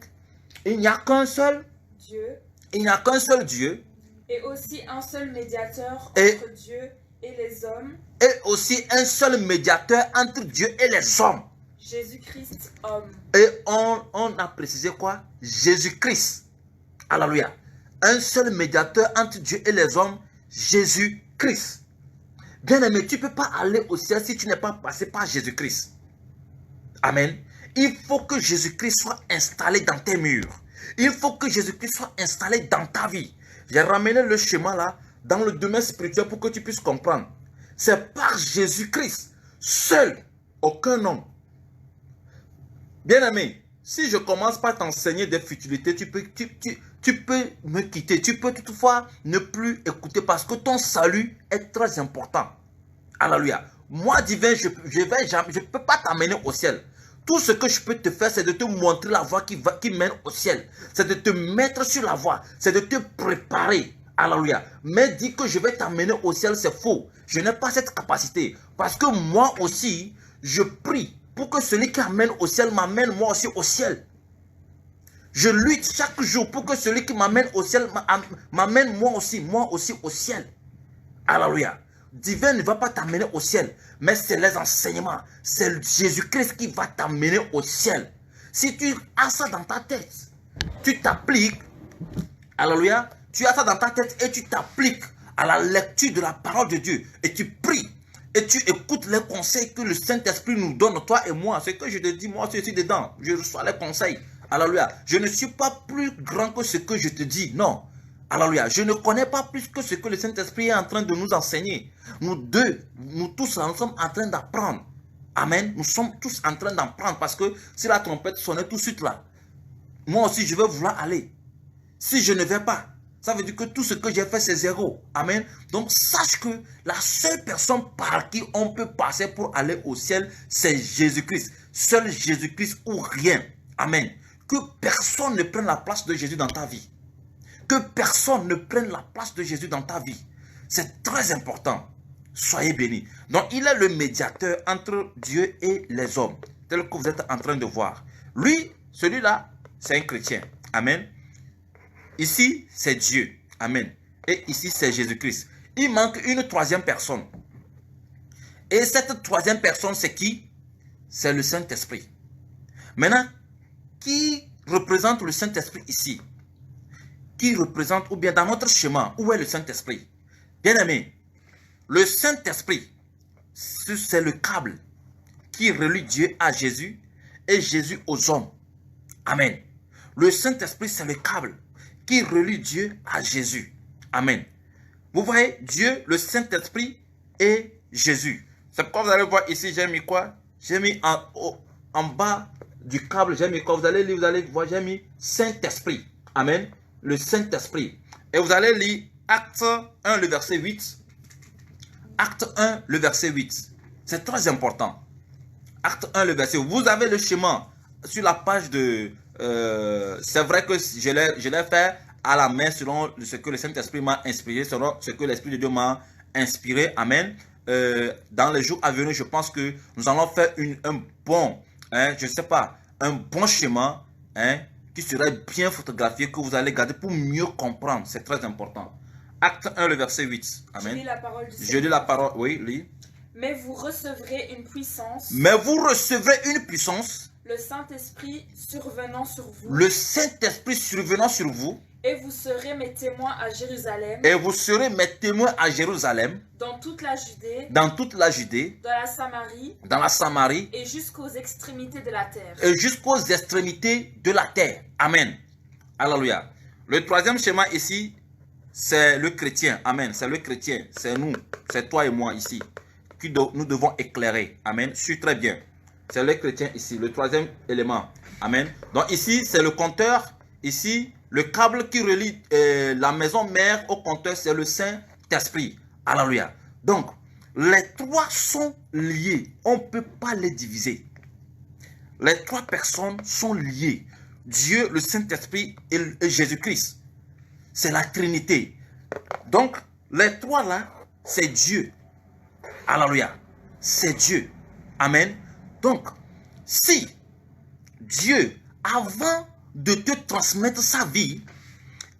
Il n'y a qu'un seul Dieu. Il n'y a qu'un seul Dieu. Et aussi un seul médiateur entre Dieu et les hommes. Et aussi un seul médiateur entre Dieu et les hommes. Jésus-Christ, homme. Et on a précisé quoi? Jésus-Christ. Alléluia. Un seul médiateur entre Dieu et les hommes, Jésus-Christ. Bien-aimé, tu ne peux pas aller au ciel si tu n'es pas passé par Jésus-Christ. Amen. Il faut que Jésus-Christ soit installé dans tes murs. Il faut que Jésus-Christ soit installé dans ta vie. J'ai ramené le schéma là dans le domaine spirituel pour que tu puisses comprendre. C'est par Jésus-Christ, seul, aucun homme. Bien-aimé, si je commence par t'enseigner des futilités, tu peux me quitter. Tu peux toutefois ne plus écouter parce que ton salut est très important. Alléluia. Moi, divin, je ne peux pas t'amener au ciel. Tout ce que je peux te faire, c'est de te montrer la voie qui mène au ciel. C'est de te mettre sur la voie. C'est de te préparer. Alléluia. Mais dire que je vais t'amener au ciel, c'est faux. Je n'ai pas cette capacité. Parce que moi aussi, je prie pour que celui qui amène au ciel m'amène moi aussi au ciel. Je lutte chaque jour pour que celui qui m'amène au ciel m'amène moi aussi au ciel. Alléluia. Divin ne va pas t'amener au ciel, mais c'est les enseignements. C'est Jésus-Christ qui va t'amener au ciel. Si tu as ça dans ta tête, tu t'appliques. Alléluia. Tu as ça dans ta tête et tu t'appliques à la lecture de la parole de Dieu. Et tu pries. Et tu écoutes les conseils que le Saint-Esprit nous donne, toi et moi. Ce que je te dis, moi, je suis dedans. Je reçois les conseils. Alléluia. Je ne suis pas plus grand que ce que je te dis. Non. Alléluia. Je ne connais pas plus que ce que le Saint-Esprit est en train de nous enseigner. Nous tous, nous sommes en train d'apprendre. Amen. Nous sommes tous en train d'apprendre parce que si la trompette sonnait tout de suite là, moi aussi, je vais vouloir aller. Si je ne vais pas, ça veut dire que tout ce que j'ai fait, c'est zéro. Amen. Donc, sache que la seule personne par qui on peut passer pour aller au ciel, c'est Jésus-Christ. Seul Jésus-Christ ou rien. Amen. Que personne ne prenne la place de Jésus dans ta vie. Que personne ne prenne la place de Jésus dans ta vie. C'est très important. Soyez bénis. Donc, il est le médiateur entre Dieu et les hommes. Tel que vous êtes en train de voir. Lui, celui-là, c'est un chrétien. Amen. Ici, c'est Dieu. Amen. Et ici, c'est Jésus-Christ. Il manque une troisième personne. Et cette troisième personne, c'est qui? C'est le Saint-Esprit. Maintenant, qui représente le Saint-Esprit ici? Qui représente, ou bien dans notre chemin, où est le Saint-Esprit? Bien-aimé, le Saint-Esprit, c'est le câble qui relie Dieu à Jésus et Jésus aux hommes. Amen. Le Saint-Esprit, c'est le câble qui relie Dieu à Jésus. Amen. Vous voyez, Dieu, le Saint-Esprit et Jésus. C'est pourquoi vous allez voir ici, j'ai mis quoi? J'ai mis en bas du câble, j'ai mis quoi? Vous allez voir, j'ai mis Saint-Esprit. Amen. Le Saint-Esprit. Et vous allez lire Acte 1, le verset 8. Acte 1, le verset 8. C'est très important. Acte 1, le verset 8. Vous avez le schéma sur la page de... c'est vrai que je l'ai fait à la main selon ce que le Saint-Esprit m'a inspiré, selon ce que l'Esprit de Dieu m'a inspiré. Amen. Dans les jours à venir, je pense que nous allons faire un bon, je ne sais pas, un bon schéma hein, qui sera bien photographié, que vous allez garder pour mieux comprendre. C'est très important. Acte 1, le verset 8. Amen. Je lis la parole du Je lis la parole, oui, lis. Mais vous recevrez une puissance. Mais vous recevrez une puissance. Le Saint-Esprit survenant sur vous. Le Saint-Esprit survenant sur vous. Et vous serez mes témoins à Jérusalem. Et vous serez mes témoins à Jérusalem. Dans toute la Judée. Dans toute la Judée. Dans la Samarie. Dans la Samarie. Et jusqu'aux extrémités de la terre. Et jusqu'aux extrémités de la terre. Amen. Alléluia. Le troisième schéma ici, c'est le chrétien. Amen. C'est le chrétien. C'est nous. C'est toi et moi ici. Que nous devons éclairer. Amen. Suis très bien. C'est le chrétien ici. Le troisième élément. Amen. Donc ici, c'est le compteur. Ici, le câble qui relie la maison mère au compteur, c'est le Saint-Esprit. Alléluia. Donc, les trois sont liés. On ne peut pas les diviser. Les trois personnes sont liées. Dieu, le Saint-Esprit et Jésus-Christ. C'est la Trinité. Donc, les trois là, c'est Dieu. Alléluia. C'est Dieu. Amen. Donc, si Dieu, avant de te transmettre sa vie,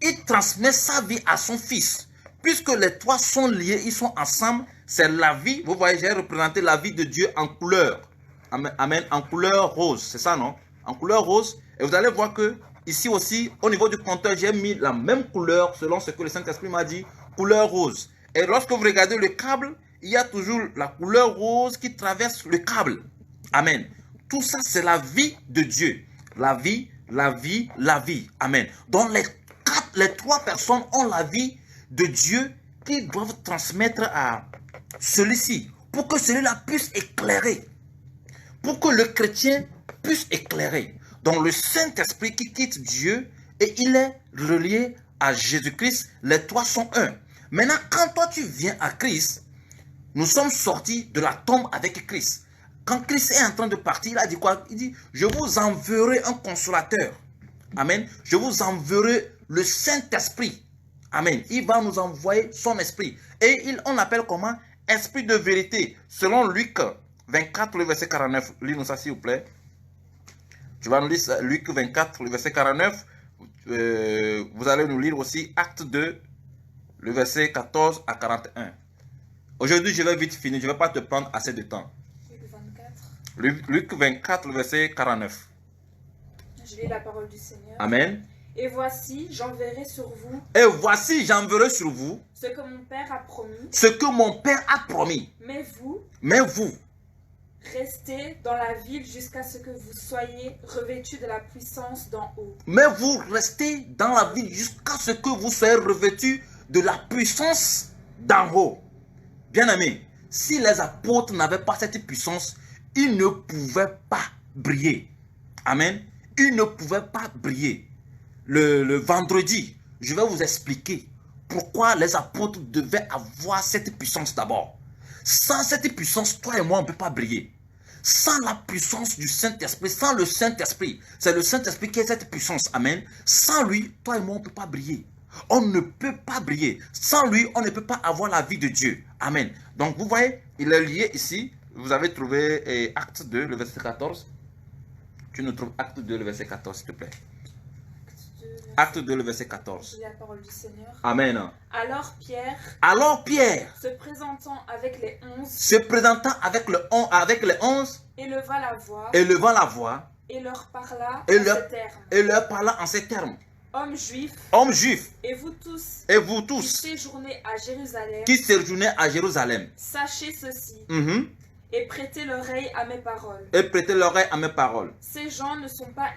il transmet sa vie à son Fils. Puisque les trois sont liés, ils sont ensemble, c'est la vie. Vous voyez, j'ai représenté la vie de Dieu en couleur. Amen. En couleur rose, c'est ça, non? En couleur rose. Et vous allez voir que ici aussi, au niveau du compteur, j'ai mis la même couleur selon ce que le Saint-Esprit m'a dit, couleur rose. Et lorsque vous regardez le câble, il y a toujours la couleur rose qui traverse le câble. Amen. Tout ça, c'est la vie de Dieu. La vie, la vie, la vie. Amen. Donc, les trois personnes ont la vie de Dieu qu'ils doivent transmettre à celui-ci pour que celui-là puisse éclairer. Pour que le chrétien puisse éclairer. Donc, le Saint-Esprit qui quitte Dieu et il est relié à Jésus-Christ. Les trois sont un. Maintenant, quand toi tu viens à Christ, nous sommes sortis de la tombe avec Christ. Quand Christ est en train de partir, il a dit quoi? Il dit, je vous enverrai un consolateur. Amen. Je vous enverrai le Saint-Esprit. Amen. Il va nous envoyer son esprit. Et on l'appelle comment? Esprit de vérité. Selon Luc 24, le verset 49. Lis-nous ça s'il vous plaît. Je vais nous lire ça, Luc 24, le verset 49. Vous allez nous lire aussi Acte 2, le verset 14 à 41. Aujourd'hui, je vais vite finir. Je ne vais pas te prendre assez de temps. Luc 24, le verset 49. Je lis la parole du Seigneur. Amen. Et voici, j'enverrai sur vous. Et voici, j'enverrai sur vous. Ce que mon Père a promis. Ce que mon Père a promis. Mais vous. Restez dans la ville jusqu'à ce que vous soyez revêtus de la puissance d'en haut. Mais vous restez dans la ville jusqu'à ce que vous soyez revêtus de la puissance d'en haut. Bien-aimés, si les apôtres n'avaient pas cette puissance, ils ne pouvaient pas briller. Amen. Ils ne pouvaient pas briller. Le vendredi, je vais vous expliquer pourquoi les apôtres devaient avoir cette puissance d'abord. Sans cette puissance, toi et moi, on ne peut pas briller. Sans la puissance du Saint-Esprit, sans le Saint-Esprit, c'est le Saint-Esprit qui a cette puissance. Amen. Sans lui, toi et moi, on ne peut pas briller. On ne peut pas briller. Sans lui, on ne peut pas avoir la vie de Dieu. Amen. Donc, vous voyez, il est lié ici. Vous avez trouvé Acte 2, le verset 14. Tu nous trouves Acte 2, le verset 14, s'il te plaît. Acte 2, le verset 14. La parole du Seigneur. Amen. Alors Pierre, se présentant avec les 11, éleva la voix, et leur parla en ces termes. Hommes juifs, et vous tous, qui séjournez à Jérusalem, sachez ceci, et prêtez l'oreille à mes paroles. Ces gens ne sont pas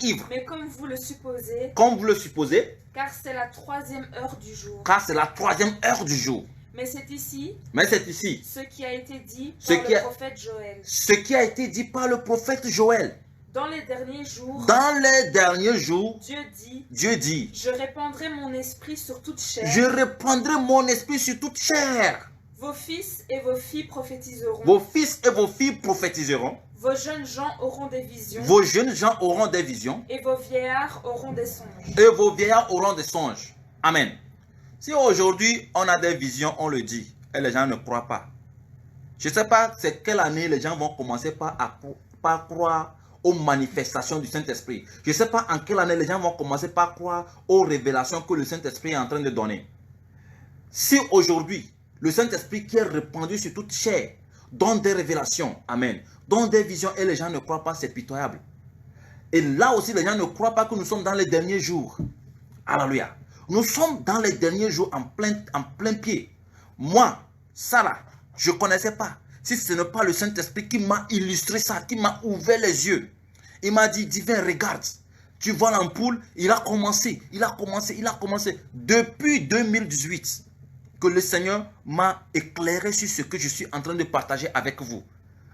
ivres. Mais comme vous le supposez, car c'est la troisième heure du jour. Mais c'est ici ce qui a été dit par le prophète Joël. Dans les derniers jours, Dieu dit, je répandrai mon esprit sur toute chair. Vos fils et vos filles prophétiseront. Vos jeunes gens auront des visions. Et vos vieillards auront des songes. Amen. Si aujourd'hui on a des visions, on le dit, et les gens ne croient pas. Je ne sais pas c'est quelle année les gens vont commencer par croire aux manifestations du Saint-Esprit. Je ne sais pas en quelle année les gens vont commencer par croire aux révélations que le Saint-Esprit est en train de donner. Si aujourd'hui, le Saint-Esprit qui est répandu sur toute chair donne des révélations, amen, donne des visions et les gens ne croient pas, c'est pitoyable. Et là aussi, les gens ne croient pas que nous sommes dans les derniers jours. Alléluia. Nous sommes dans les derniers jours en plein pied. Moi, Sarah, je ne connaissais pas. Si ce n'est pas le Saint-Esprit qui m'a illustré ça, qui m'a ouvert les yeux. Il m'a dit, divin, regarde. Tu vois l'ampoule, il a commencé. Depuis 2018, que le Seigneur m'a éclairé sur ce que je suis en train de partager avec vous.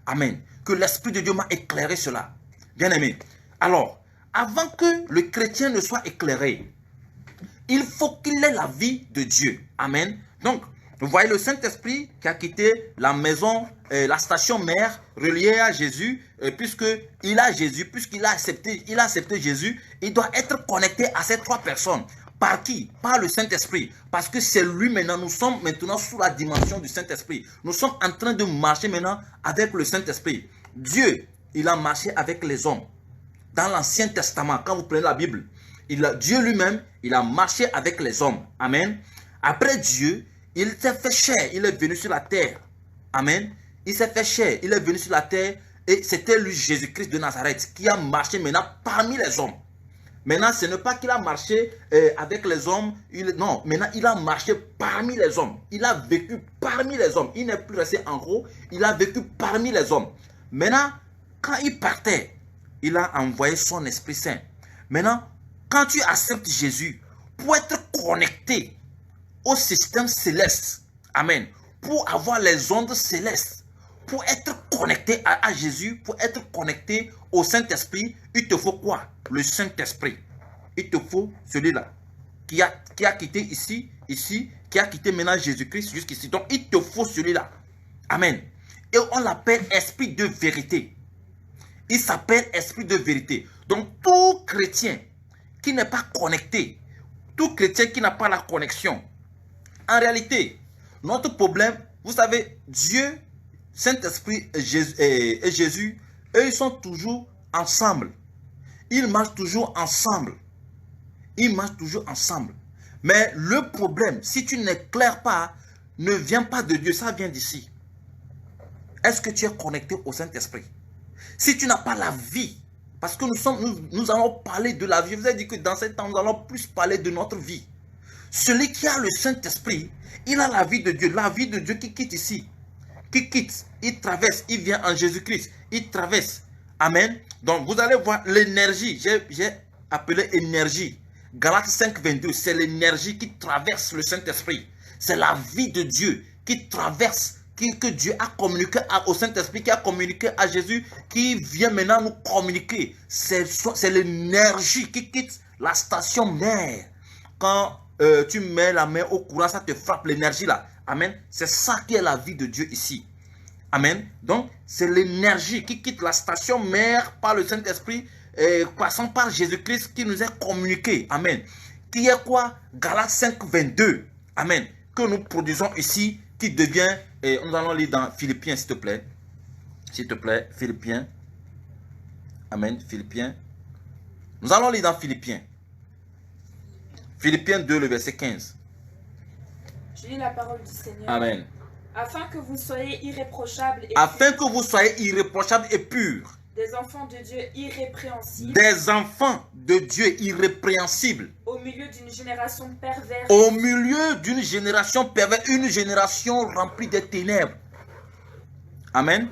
Amen. Que l'Esprit de Dieu m'a éclairé cela. Bien aimé. Alors, avant que le chrétien ne soit éclairé, il faut qu'il ait la vie de Dieu. Amen. Donc, vous voyez le Saint-Esprit qui a quitté la maison, la station mère reliée à Jésus, puisqu'il a Jésus, puisqu'il a accepté Jésus, il doit être connecté à ces trois personnes. Par qui? Par le Saint-Esprit. Parce que c'est lui maintenant, nous sommes maintenant sous la dimension du Saint-Esprit. Nous sommes en train de marcher maintenant avec le Saint-Esprit. Dieu, il a marché avec les hommes. Dans l'Ancien Testament, quand vous prenez la Bible, Dieu lui-même, il a marché avec les hommes. Amen. Après Dieu, il s'est fait chair, il est venu sur la terre. Amen. Il s'est fait chair, il est venu sur la terre. Et c'était lui, Jésus-Christ de Nazareth, qui a marché maintenant parmi les hommes. Maintenant, ce n'est pas qu'il a marché avec les hommes. Non, maintenant, il a marché parmi les hommes. Il a vécu parmi les hommes. Il n'est plus resté en haut. Il a vécu parmi les hommes. Maintenant, quand il partait, il a envoyé son Esprit Saint. Maintenant, quand tu acceptes Jésus, pour être connecté au système céleste, amen, pour avoir les ondes célestes, pour être connecté à Jésus, pour être connecté au Saint-Esprit, il te faut quoi? Le Saint-Esprit. Il te faut celui-là qui a quitté ici, qui a quitté maintenant Jésus-Christ jusqu'ici. Donc, il te faut celui-là. Amen. Et on l'appelle Esprit de vérité. Il s'appelle Esprit de vérité. Donc, tout chrétien qui n'est pas connecté, tout chrétien qui n'a pas la connexion, en réalité, notre problème, vous savez, Dieu, Saint-Esprit et Jésus, eux, ils sont toujours ensemble. Ils marchent toujours ensemble. Ils marchent toujours ensemble. Mais le problème, si tu n'éclaires pas, ne vient pas de Dieu, ça vient d'ici. Est-ce que tu es connecté au Saint-Esprit? Si tu n'as pas la vie, parce que nous allons parler de la vie. Je vous ai dit que dans ce temps, nous allons plus parler de notre vie. Celui qui a le Saint-Esprit, il a la vie de Dieu. La vie de Dieu qui quitte ici. Qui quitte, il traverse, il vient en Jésus-Christ. Il traverse. Amen. Donc, vous allez voir l'énergie. J'ai appelé énergie. Galates 5, 22. C'est l'énergie qui traverse le Saint-Esprit. C'est la vie de Dieu qui traverse, que Dieu a communiqué au Saint-Esprit, qui a communiqué à Jésus, qui vient maintenant nous communiquer. C'est l'énergie qui quitte la station mère. Quand tu mets la main au courant, ça te frappe l'énergie là. Amen. C'est ça qui est la vie de Dieu ici. Amen. Donc, c'est l'énergie qui quitte la station mère par le Saint-Esprit, passant par Jésus-Christ qui nous est communiqué. Amen. Qui est quoi? Galates 5, 22. Amen. Que nous produisons ici, qui devient, nous allons lire dans Philippiens, s'il te plaît. S'il te plaît, Philippiens. Amen, Philippiens. Nous allons lire dans Philippiens. Philippiens 2, le verset 15. Je lis la parole du Seigneur. Amen. Afin que vous soyez irréprochables et afin que vous soyez irréprochables et purs. Des enfants de Dieu irrépréhensibles. Des enfants de Dieu irrépréhensibles. Au milieu d'une génération perverse. Au milieu d'une génération perverse. Une génération remplie de ténèbres. Amen.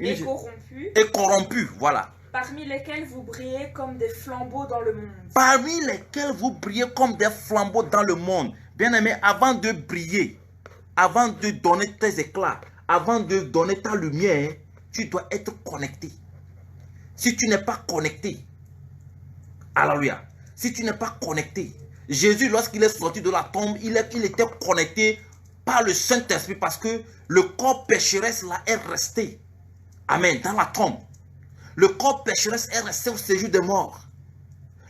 Et corrompue. Et corrompue, voilà. Parmi lesquels vous brillez comme des flambeaux dans le monde. Parmi lesquels vous brillez comme des flambeaux dans le monde. Bien-aimé, avant de briller, avant de donner tes éclats, avant de donner ta lumière, tu dois être connecté. Si tu n'es pas connecté, alléluia, si tu n'es pas connecté, Jésus, lorsqu'il est sorti de la tombe, il était connecté par le Saint-Esprit parce que le corps pécheresse là est resté. Amen, dans la tombe. Le corps pécheresse est resté au séjour des morts.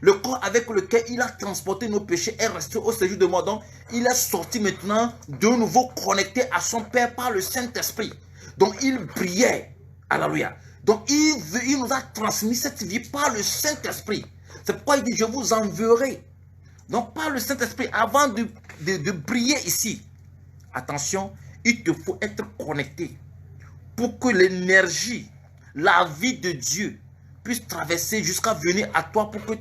Le corps avec lequel il a transporté nos péchés est resté au séjour des morts. Donc, il est sorti maintenant de nouveau connecté à son Père par le Saint-Esprit. Donc, il brillait. Alléluia. Donc, il nous a transmis cette vie par le Saint-Esprit. C'est pourquoi il dit, je vous enverrai. Donc, par le Saint-Esprit, avant de briller ici, attention, il te faut être connecté pour que l'énergie, la vie de Dieu puisse traverser jusqu'à venir à toi pour que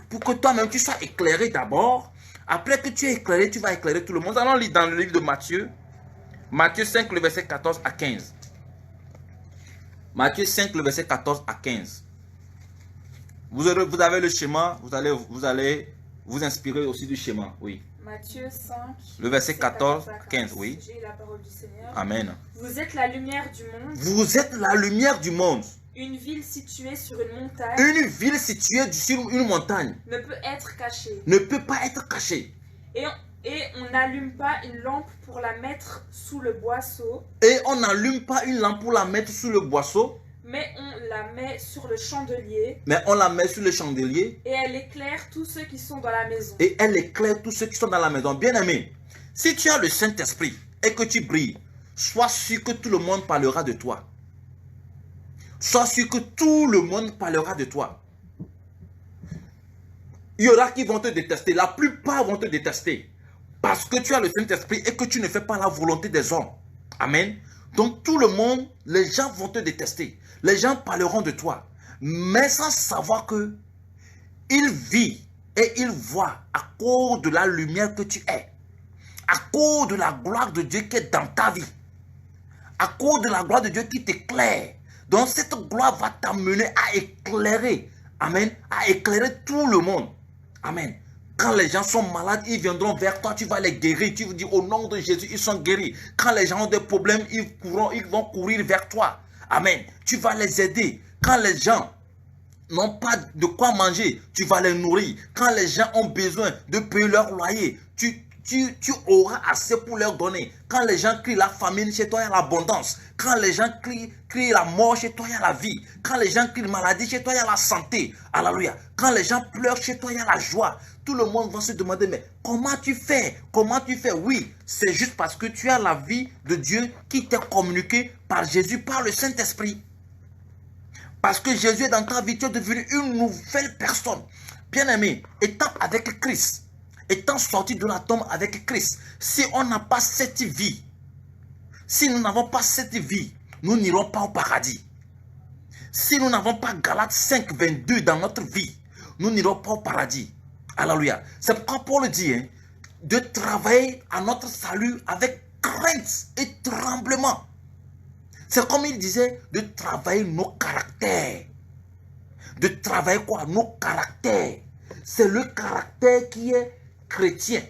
pour que toi-même tu sois éclairé d'abord. Après que tu es éclairé, tu vas éclairer tout le monde. Allons lire dans le livre de Matthieu. Matthieu 5, le verset 14 à 15. Matthieu 5, le verset 14 à 15. Vous avez le schéma, vous allez vous inspirer aussi du schéma, oui. Matthieu 5, le verset 14 à 15, oui. J'ai la parole du Seigneur. Amen. Vous êtes la lumière du monde. Vous êtes la lumière du monde. Une ville située sur une montagne. Une ville située sur une montagne. Ne peut être cachée. Ne peut pas être cachée. Et on n'allume pas une lampe pour la mettre sous le boisseau. Et on n'allume pas une lampe pour la mettre sous le boisseau. Mais on la met sur le chandelier. Mais on la met sur le chandelier. Et elle éclaire tous ceux qui sont dans la maison. Et elle éclaire tous ceux qui sont dans la maison. Bien aimé, si tu as le Saint-Esprit et que tu brilles, sois sûr que tout le monde parlera de toi. Sois sûr que tout le monde parlera de toi. Il y aura qui vont te détester. La plupart vont te détester. Parce que tu as le Saint-Esprit et que tu ne fais pas la volonté des hommes. Amen. Donc tout le monde, les gens vont te détester. Les gens parleront de toi. Mais sans savoir que il vit et il voit à cause de la lumière que tu es. À cause de la gloire de Dieu qui est dans ta vie. À cause de la gloire de Dieu qui t'éclaire. Donc cette gloire va t'amener à éclairer. Amen. À éclairer tout le monde. Amen. Quand les gens sont malades, ils viendront vers toi, tu vas les guérir. Tu vas dire au nom de Jésus, ils sont guéris. Quand les gens ont des problèmes, ils vont courir vers toi. Amen. Tu vas les aider. Quand les gens n'ont pas de quoi manger, tu vas les nourrir. Quand les gens ont besoin de payer leur loyer, tu auras assez pour leur donner. Quand les gens crient la famine, chez toi il y a l'abondance. Quand les gens crient la mort, chez toi il y a la vie. Quand les gens crient maladie, chez toi il y a la santé. Alléluia. Quand les gens pleurent, chez toi il y a la joie. Tout le monde va se demander, mais comment tu fais? Comment tu fais? Oui, c'est juste parce que tu as la vie de Dieu qui t'est communiquée par Jésus, par le Saint-Esprit. Parce que Jésus est dans ta vie, tu es devenu une nouvelle personne. Bien-aimé, étant avec Christ, étant sorti de la tombe avec Christ, si on n'a pas cette vie, si nous n'avons pas cette vie, nous n'irons pas au paradis. Si nous n'avons pas Galates 5, 22 dans notre vie, nous n'irons pas au paradis. Alléluia. C'est pourquoi Paul dit de travailler à notre salut avec crainte et tremblement. C'est comme il disait de travailler nos caractères. De travailler quoi? Nos caractères. C'est le caractère qui est chrétien.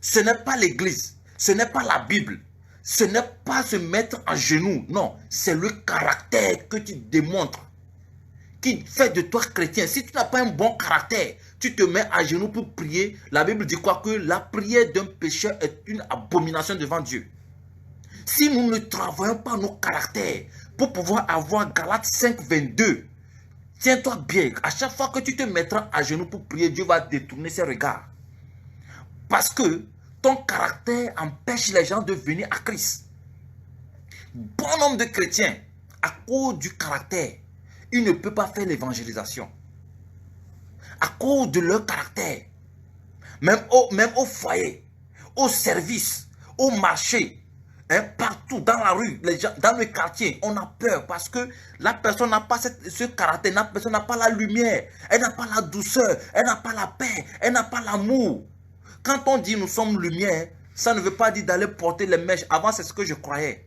Ce n'est pas l'église. Ce n'est pas la Bible. Ce n'est pas se mettre en genoux. Non, c'est le caractère que tu démontres qui fait de toi chrétien. Si tu n'as pas un bon caractère, tu te mets à genoux pour prier. La Bible dit quoi? Que la prière d'un pécheur est une abomination devant Dieu. Si nous ne travaillons pas nos caractères pour pouvoir avoir Galates 5, 22, tiens-toi bien. À chaque fois que tu te mettras à genoux pour prier, Dieu va détourner ses regards. Parce que ton caractère empêche les gens de venir à Christ. Bon nombre de chrétiens, à cause du caractère, ils ne peuvent pas faire l'évangélisation. À cause de leur caractère. Même au foyer, au service, au marché, partout dans la rue, les gens, dans le quartier, on a peur parce que la personne n'a pas ce caractère, la personne n'a pas la lumière, elle n'a pas la douceur, elle n'a pas la paix, elle n'a pas l'amour. Quand on dit nous sommes lumière, ça ne veut pas dire d'aller porter les mèches. Avant, c'est ce que je croyais.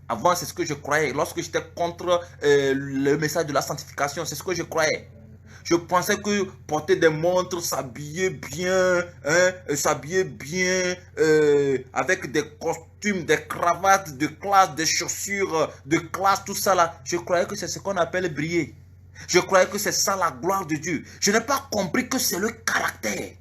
Avant, c'est ce que je croyais. Lorsque j'étais contre le message de la sanctification, c'est ce que je croyais. Je pensais que porter des montres, s'habiller bien, avec des costumes, des cravates de classe, des chaussures de classe, tout ça là, je croyais que c'est ce qu'on appelle briller. Je croyais que c'est ça la gloire de Dieu. Je n'ai pas compris que c'est le caractère.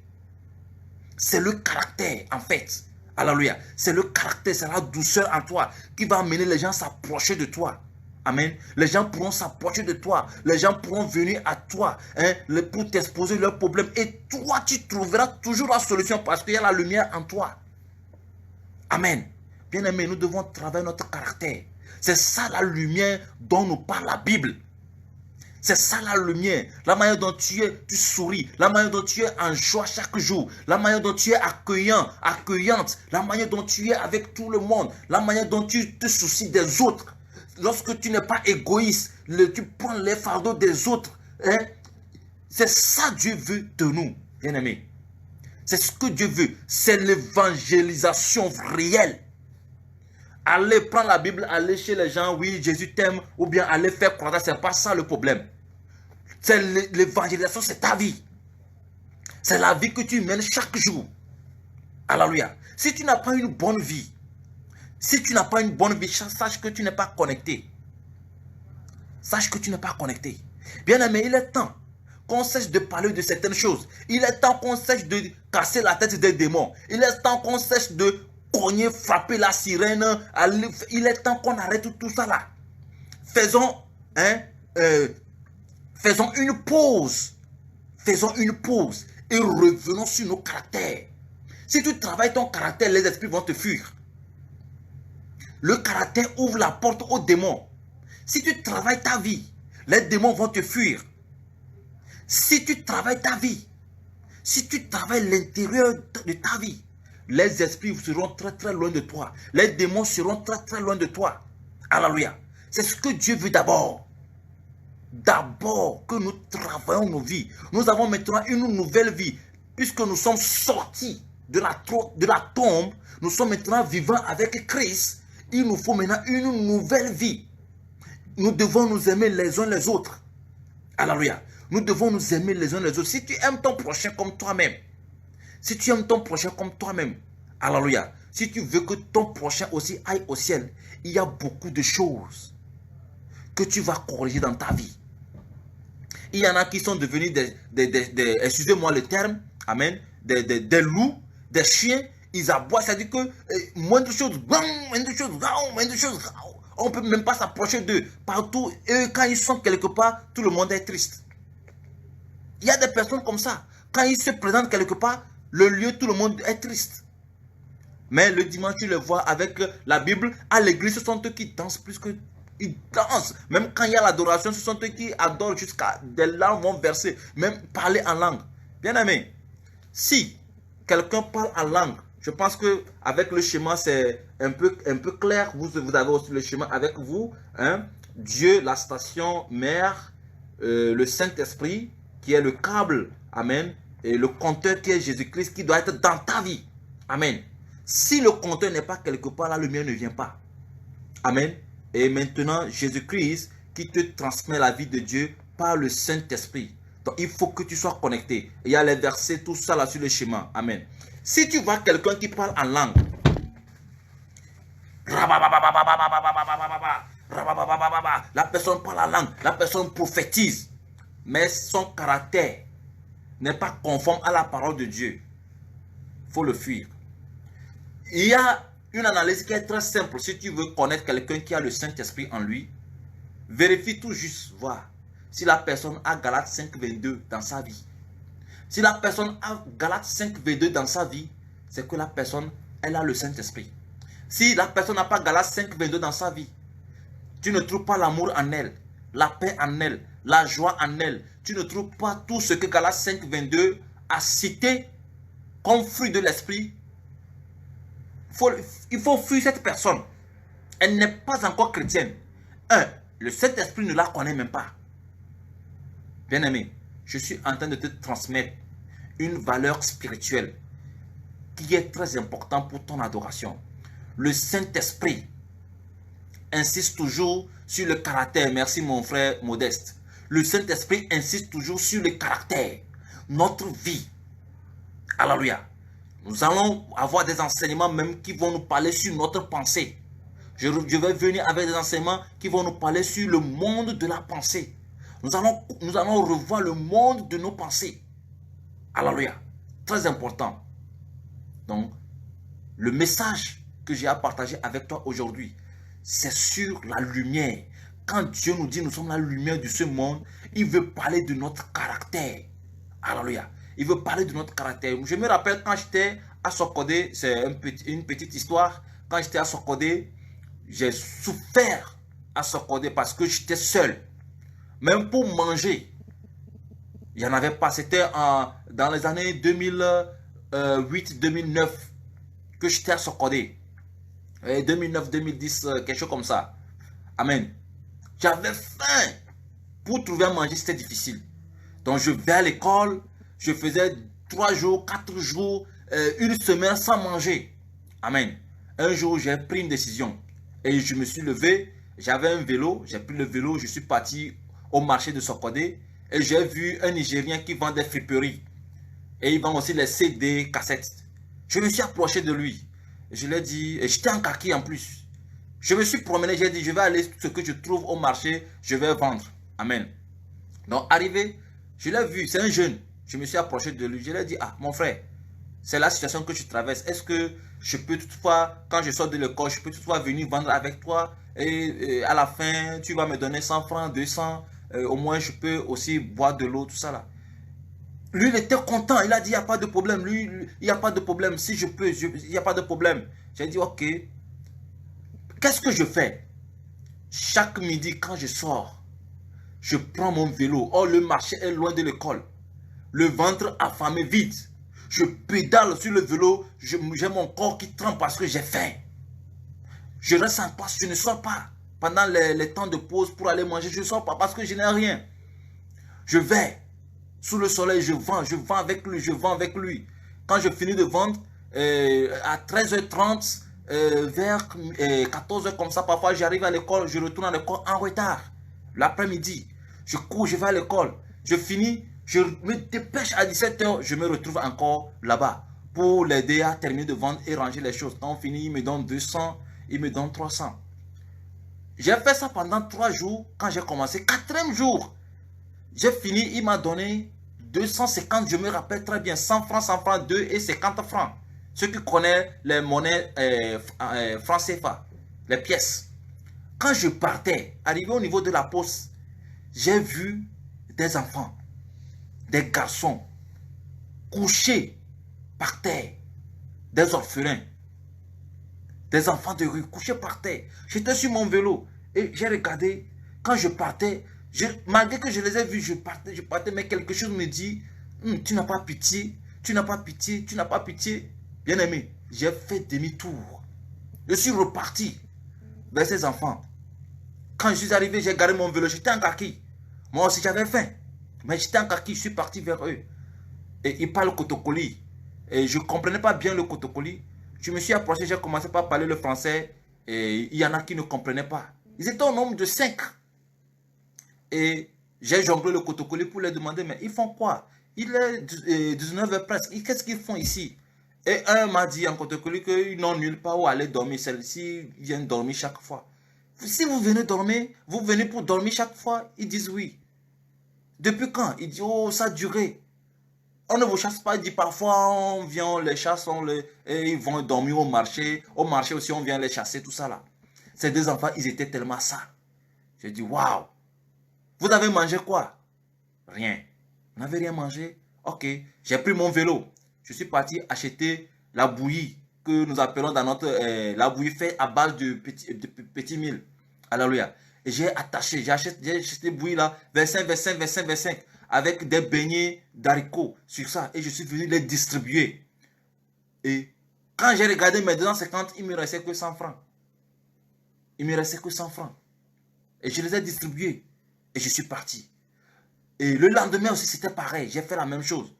C'est le caractère en fait. Alléluia. C'est le caractère, c'est la douceur en toi qui va amener les gens à s'approcher de toi. Amen. Les gens pourront s'approcher de toi. Les gens pourront venir à toi pour t'exposer leurs problèmes. Et toi, tu trouveras toujours la solution parce qu'il y a la lumière en toi. Amen. Bien-aimé, nous devons travailler notre caractère. C'est ça la lumière dont nous parle la Bible. C'est ça la lumière. La manière dont tu souris. La manière dont tu es en joie chaque jour. La manière dont tu es accueillant, accueillante. La manière dont tu es avec tout le monde. La manière dont tu te soucies des autres. Lorsque tu n'es pas égoïste, tu prends les fardeaux des autres. Hein? C'est ça que Dieu veut de nous, bien-aimés. C'est ce que Dieu veut. C'est l'évangélisation réelle. Aller prendre la Bible, aller chez les gens, oui, Jésus t'aime, ou bien aller faire croire, c'est pas ça le problème. C'est l'évangélisation, c'est ta vie. C'est la vie que tu mènes chaque jour. Alléluia. Si tu n'as pas une bonne vie, sache que tu n'es pas connecté. Sache que tu n'es pas connecté. Bien aimé, il est temps qu'on cesse de parler de certaines choses. Il est temps qu'on cesse de casser la tête des démons. Il est temps qu'on cesse de cogner, frapper la sirène. Il est temps qu'on arrête tout ça là. Faisons une pause. Faisons une pause et revenons sur nos caractères. Si tu travailles ton caractère, les esprits vont te fuir. Le caractère ouvre la porte aux démons. Si tu travailles ta vie, les démons vont te fuir. Si tu travailles ta vie, si tu travailles l'intérieur de ta vie, les esprits seront très très loin de toi. Les démons seront très très loin de toi. Alléluia. C'est ce que Dieu veut d'abord. D'abord que nous travaillons nos vies. Nous avons maintenant une nouvelle vie. Puisque nous sommes sortis de la tombe, nous sommes maintenant vivants avec Christ. Il nous faut maintenant une nouvelle vie. Nous devons nous aimer les uns les autres. Alléluia. Nous devons nous aimer les uns les autres. Si tu aimes ton prochain comme toi-même, si tu aimes ton prochain comme toi-même, alléluia. Si tu veux que ton prochain aussi aille au ciel, il y a beaucoup de choses que tu vas corriger dans ta vie. Il y en a qui sont devenus excusez-moi le terme, amen, des loups, des chiens. Ils aboient, c'est-à-dire que moins de choses, on ne peut même pas s'approcher d'eux. Partout, et quand ils sont quelque part, tout le monde est triste. Il y a des personnes comme ça. Quand ils se présentent quelque part, le lieu, tout le monde est triste. Mais le dimanche, tu le vois avec la Bible, à l'église, ce sont eux qui dansent plus que... Ils dansent. Même quand il y a l'adoration, ce sont eux qui adorent jusqu'à des larmes vont verser. Même parler en langue. Bien aimé, si quelqu'un parle en langue, je pense qu'avec le schéma, c'est un peu clair. Vous avez aussi le schéma avec vous. Hein? Dieu, la station mère, le Saint-Esprit, qui est le câble. Amen. Et le compteur qui est Jésus-Christ, qui doit être dans ta vie. Amen. Si le compteur n'est pas quelque part, la lumière ne vient pas. Amen. Et maintenant, Jésus-Christ qui te transmet la vie de Dieu par le Saint-Esprit. Donc, il faut que tu sois connecté. Il y a les versets, tout ça là sur le schéma. Amen. Si tu vois quelqu'un qui parle en langue, la personne parle en langue, la personne prophétise, mais son caractère n'est pas conforme à la parole de Dieu, il faut le fuir. Il y a une analyse qui est très simple. Si tu veux connaître quelqu'un qui a le Saint-Esprit en lui, vérifie tout juste, voir si la personne a Galates 5.22 dans sa vie. Si la personne a Galates 5.22 dans sa vie, c'est que la personne, elle a le Saint-Esprit. Si la personne n'a pas Galates 5.22 dans sa vie, tu ne trouves pas l'amour en elle, la paix en elle, la joie en elle. Tu ne trouves pas tout ce que Galates 5.22 a cité comme fruit de l'esprit. Il faut fuir cette personne. Elle n'est pas encore chrétienne. Le Saint-Esprit ne la connaît même pas. Bien-aimé, je suis en train de te transmettre une valeur spirituelle qui est très importante pour ton adoration. Le Saint-Esprit insiste toujours sur le caractère. Merci mon frère Modeste. Le Saint-Esprit insiste toujours sur le caractère. Notre vie. Alléluia. Nous allons avoir des enseignements même qui vont nous parler sur notre pensée. Je vais venir avec des enseignements qui vont nous parler sur le monde de la pensée. Nous allons revoir le monde de nos pensées. Alléluia. Très important. Donc, le message que j'ai à partager avec toi aujourd'hui, c'est sur la lumière. Quand Dieu nous dit nous sommes la lumière de ce monde, il veut parler de notre caractère. Alléluia. Il veut parler de notre caractère. Je me rappelle quand j'étais à Sokodé, c'est une petite histoire. Quand j'étais à Sokodé, j'ai souffert à Sokodé parce que j'étais seul. Même pour manger, il n'y en avait pas. C'était dans les années 2008-2009 que j'étais à Sokodé. 2009-2010, quelque chose comme ça. Amen. J'avais faim. Pour trouver à manger, c'était difficile. Donc je vais à l'école, je faisais 3 jours, 4 jours, une semaine sans manger. Amen. Un jour, j'ai pris une décision. Et je me suis levé, j'avais un vélo, j'ai pris le vélo, je suis parti au marché de Sokodé. Et j'ai vu un Nigérien qui vend des friperies. Et il vend aussi les CD, cassettes. Je me suis approché de lui. Je lui ai dit, et j'étais en kaki en plus. Je me suis promené, j'ai dit, je vais aller ce que je trouve au marché, je vais vendre. Amen. Donc, arrivé, je l'ai vu, c'est un jeune. Je me suis approché de lui, je lui ai dit, ah, mon frère, c'est la situation que tu traverses. Est-ce que je peux toutefois, quand je sors de l'école, je peux toutefois venir vendre avec toi et à la fin, tu vas me donner 100 francs, 200, au moins je peux aussi boire de l'eau, tout ça là. Lui, il était content, il a dit, il n'y a pas de problème. Lui, il n'y a pas de problème, si je peux, il n'y a pas de problème. J'ai dit, ok, qu'est-ce que je fais? Chaque midi, quand je sors, je prends mon vélo. Oh, le marché est loin de l'école. Le ventre affamé, vide. Je pédale sur le vélo. J'ai mon corps qui tremble parce que j'ai faim. Je reste en place. Je ne sors pas. Pendant les temps de pause pour aller manger, je ne sors pas parce que je n'ai rien. Je vais sous le soleil, je vends avec lui, je vends avec lui. Quand je finis de vendre, à 13h30, vers 14h comme ça, parfois j'arrive à l'école, je retourne à l'école en retard. L'après-midi, je cours, je vais à l'école. Je finis, je me dépêche à 17h, je me retrouve encore là-bas pour l'aider à terminer de vendre et ranger les choses. Quand on finit, il me donne 200, il me donne 300. J'ai fait ça pendant 3 jours. Quand j'ai commencé, 4e jour, j'ai fini, il m'a donné 250, je me rappelle très bien, 100 francs, 2 et 50 francs. Ceux qui connaissent les monnaies francs CFA, les pièces. Quand je partais, arrivé au niveau de la poste, j'ai vu des enfants, des garçons, couchés par terre, des orphelins, des enfants de rue couchés par terre. J'étais sur mon vélo et j'ai regardé, quand je partais, malgré que je les ai vus, je partais, mais quelque chose me dit, tu n'as pas pitié, tu n'as pas pitié, tu n'as pas pitié. Bien aimé, j'ai fait demi-tour. Je suis reparti vers ces enfants. Quand je suis arrivé, j'ai garé mon vélo, j'étais en kaki. Moi aussi j'avais faim, mais j'étais en kaki, je suis parti vers eux. Et ils parlent kotokoli. Et je ne comprenais pas bien le kotokoli. Je me suis approché, j'ai commencé par parler le français. Et il y en a qui ne comprenaient pas. Ils étaient au nombre de 5. Et j'ai jonglé le kotokoli pour les demander, mais ils font quoi? Il est 19h presque. Qu'est-ce qu'ils font ici? Et un m'a dit en kotokoli qu'ils n'ont nulle part où aller dormir. Celle-ci vient dormir chaque fois. Si vous venez dormir, vous venez pour dormir chaque fois? Ils disent oui. Depuis quand? Ils disent, oh, ça a duré. On ne vous chasse pas. Il dit, parfois, on vient, on les chasse, et ils vont dormir au marché. Au marché aussi, on vient les chasser, tout ça là. Ces 2 enfants, ils étaient tellement ça. J'ai dit, waouh. Vous avez mangé quoi? Rien. Vous n'avez rien mangé? Ok. J'ai pris mon vélo. Je suis parti acheter la bouillie que nous appelons dans notre... la bouillie faite à base de petit mil. Alléluia. Et j'ai attaché, j'ai acheté bouillie là, 25, avec des beignets d'haricots sur ça. Et je suis venu les distribuer. Et quand j'ai regardé mes 250, il me restait que 100 francs. Il me restait que 100 francs. Et je les ai distribués. Et je suis parti. Et le lendemain aussi, c'était pareil. J'ai fait la même chose.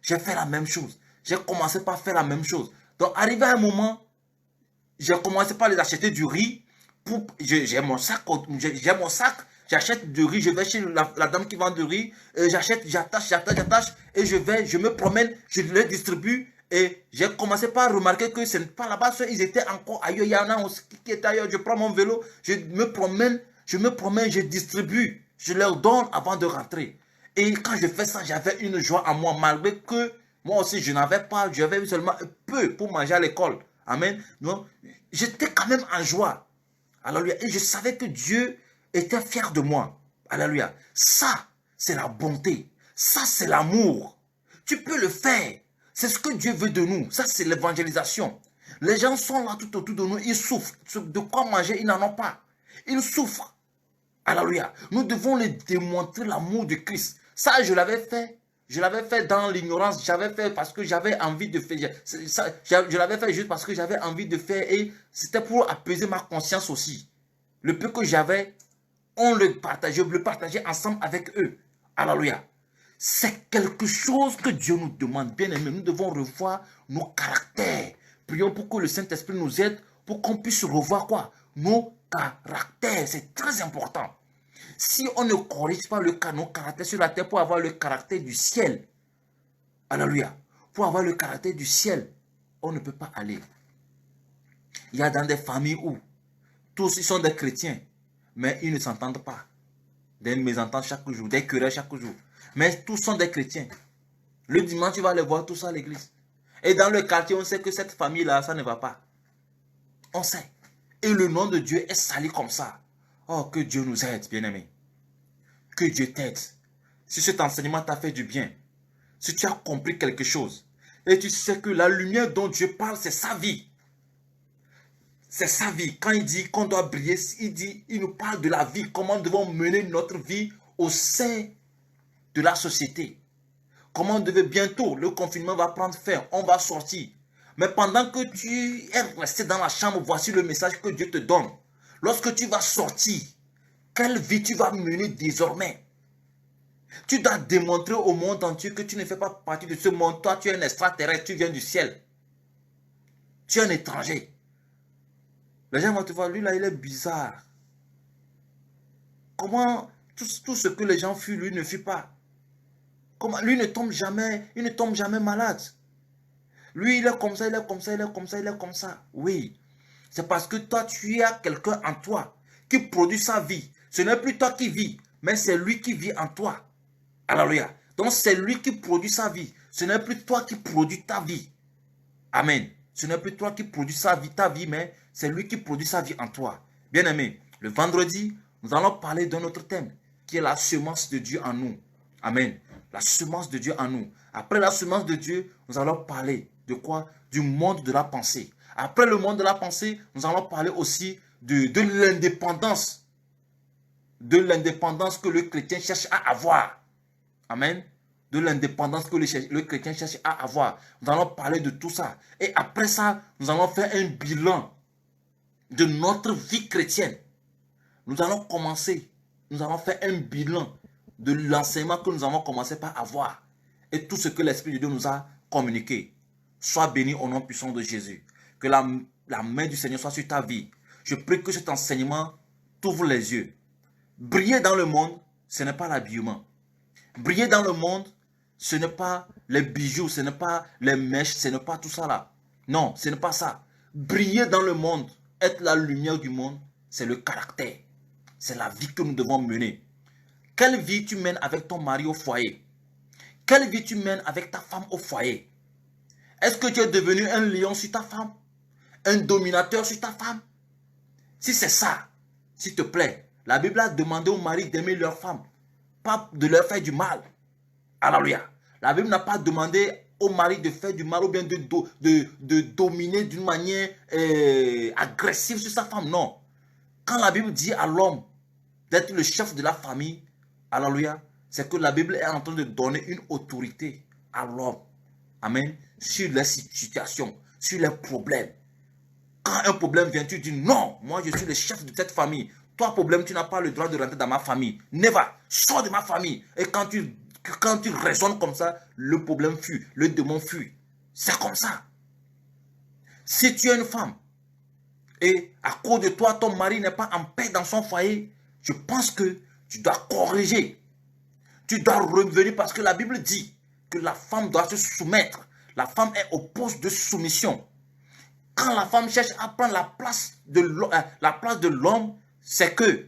J'ai fait la même chose. J'ai commencé par faire la même chose. Donc, arrivé à un moment, j'ai commencé par les acheter du riz. J'ai mon sac. J'achète du riz. Je vais chez la dame qui vend du riz. J'achète, j'attache. Et je me promène. Je les distribue. Et j'ai commencé par remarquer que ce n'est pas là-bas. Ils étaient encore ailleurs. Il y en a qui est ailleurs. Je prends mon vélo. Je me promène, je distribue. Je leur donne avant de rentrer. Et quand je fais ça, j'avais une joie en moi. Malgré que moi aussi, je n'avais pas. J'avais seulement peu pour manger à l'école. Amen. Donc, j'étais quand même en joie. Alléluia. Et je savais que Dieu était fier de moi. Alléluia. Ça, c'est la bonté. Ça, c'est l'amour. Tu peux le faire. C'est ce que Dieu veut de nous. Ça, c'est l'évangélisation. Les gens sont là tout autour de nous. Ils souffrent. De quoi manger, ils n'en ont pas. Ils souffrent. Alléluia. Nous devons les démontrer l'amour de Christ. Ça, je l'avais fait. Je l'avais fait dans l'ignorance. J'avais fait parce que j'avais envie de faire. Je l'avais fait juste parce que j'avais envie de faire. Et c'était pour apaiser ma conscience aussi. Le peu que j'avais, on le partageait ensemble avec eux. Alléluia. C'est quelque chose que Dieu nous demande. Bien aimé, nous devons revoir nos caractères. Prions pour que le Saint-Esprit nous aide pour qu'on puisse revoir quoi? Nos caractères. C'est très important. Si on ne corrige pas nos caractères sur la terre pour avoir le caractère du ciel, alléluia, pour avoir le caractère du ciel, on ne peut pas aller. Il y a dans des familles où tous ils sont des chrétiens, mais ils ne s'entendent pas. Des mésententes chaque jour, des querelles chaque jour. Mais tous sont des chrétiens. Le dimanche, tu vas les voir tous à l'église. Et dans le quartier, on sait que cette famille-là, ça ne va pas. On sait. Et le nom de Dieu est sali comme ça. Oh, que Dieu nous aide, bien-aimé. Que Dieu t'aide. Si cet enseignement t'a fait du bien, si tu as compris quelque chose, et tu sais que la lumière dont Dieu parle, c'est sa vie. C'est sa vie. Quand il dit qu'on doit briller, il nous parle de la vie. Comment nous devons mener notre vie au sein de la société. Comment on devait bientôt, le confinement va prendre fin, on va sortir. Mais pendant que tu es resté dans la chambre, voici le message que Dieu te donne. Lorsque tu vas sortir, quelle vie tu vas mener désormais? Tu dois démontrer au monde entier que tu ne fais pas partie de ce monde. Toi, tu es un extraterrestre, tu viens du ciel. Tu es un étranger. Les gens vont te voir, lui là, il est bizarre. Comment tout ce que les gens fuient, lui ne fuit pas? Comment lui ne tombe jamais, il ne tombe jamais malade. Lui, il est comme ça, il est comme ça, il est comme ça, il est comme ça. Oui. C'est parce que toi, tu as quelqu'un en toi qui produit sa vie. Ce n'est plus toi qui vis, mais c'est lui qui vit en toi. Alléluia. Donc, c'est lui qui produit sa vie. Ce n'est plus toi qui produis ta vie. Amen. Ce n'est plus toi qui produis ta vie, mais c'est lui qui produit sa vie en toi. Bien-aimé, le vendredi, nous allons parler d'un autre thème, qui est la semence de Dieu en nous. Amen. La semence de Dieu en nous. Après la semence de Dieu, nous allons parler de quoi? Du monde de la pensée. Après le monde de la pensée, nous allons parler aussi de l'indépendance. De l'indépendance que le chrétien cherche à avoir. Amen. De l'indépendance que le chrétien cherche à avoir. Nous allons parler de tout ça. Et après ça, nous allons faire un bilan de notre vie chrétienne. Nous allons commencer. Nous allons faire un bilan de l'enseignement que nous avons commencé par avoir. Et tout ce que l'Esprit de Dieu nous a communiqué. Sois béni au nom puissant de Jésus. Que la main du Seigneur soit sur ta vie. Je prie que cet enseignement t'ouvre les yeux. Briller dans le monde, ce n'est pas l'habillement. Briller dans le monde, ce n'est pas les bijoux, ce n'est pas les mèches, ce n'est pas tout ça là. Non, ce n'est pas ça. Briller dans le monde, être la lumière du monde, c'est le caractère. C'est la vie que nous devons mener. Quelle vie tu mènes avec ton mari au foyer? Quelle vie tu mènes avec ta femme au foyer? Est-ce que tu es devenu un lion sur ta femme? Un dominateur sur ta femme? Si c'est ça, s'il te plaît, la Bible a demandé aux maris d'aimer leur femme, pas de leur faire du mal. Alléluia. La Bible n'a pas demandé aux maris de faire du mal ou bien de dominer d'une manière agressive sur sa femme. Non. Quand la Bible dit à l'homme d'être le chef de la famille, alléluia, c'est que la Bible est en train de donner une autorité à l'homme. Amen. Sur les situations, sur les problèmes. Quand un problème vient, tu dis non, moi je suis le chef de cette famille. Toi, problème, tu n'as pas le droit de rentrer dans ma famille. Never. Sors de ma famille. Et quand tu raisonnes comme ça, le problème fuit, le démon fuit. C'est comme ça. Si tu es une femme et à cause de toi, ton mari n'est pas en paix dans son foyer, je pense que tu dois corriger. Tu dois revenir parce que la Bible dit que la femme doit se soumettre. La femme est au poste de soumission. Quand la femme cherche à prendre la place de l'homme, c'est que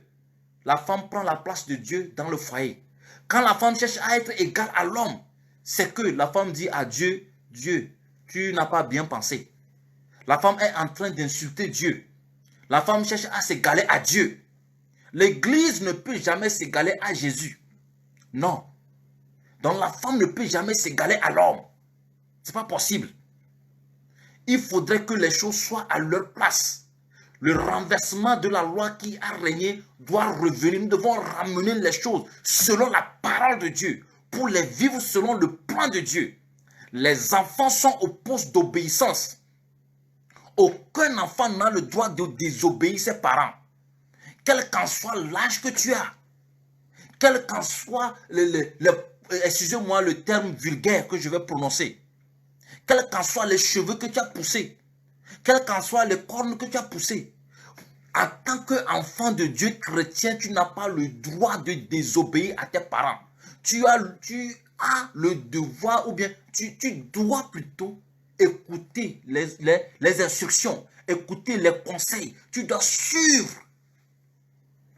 la femme prend la place de Dieu dans le foyer. Quand la femme cherche à être égale à l'homme, c'est que la femme dit à Dieu, Dieu, tu n'as pas bien pensé. La femme est en train d'insulter Dieu. La femme cherche à s'égaler à Dieu. L'église ne peut jamais s'égaler à Jésus. Non. Donc la femme ne peut jamais s'égaler à l'homme. Ce n'est pas possible. Il faudrait que les choses soient à leur place. Le renversement de la loi qui a régné doit revenir. Nous devons ramener les choses selon la parole de Dieu pour les vivre selon le plan de Dieu. Les enfants sont au poste d'obéissance. Aucun enfant n'a le droit de désobéir ses parents. Quel qu'en soit l'âge que tu as, quel qu'en soit, excusez-moi le terme vulgaire que je vais prononcer, quels qu'en soient les cheveux que tu as poussés, quels qu'en soient les cornes que tu as poussés, en tant qu'enfant de Dieu chrétien, tu n'as pas le droit de désobéir à tes parents. Tu as le devoir, ou bien tu dois plutôt écouter les instructions, écouter les conseils. Tu dois suivre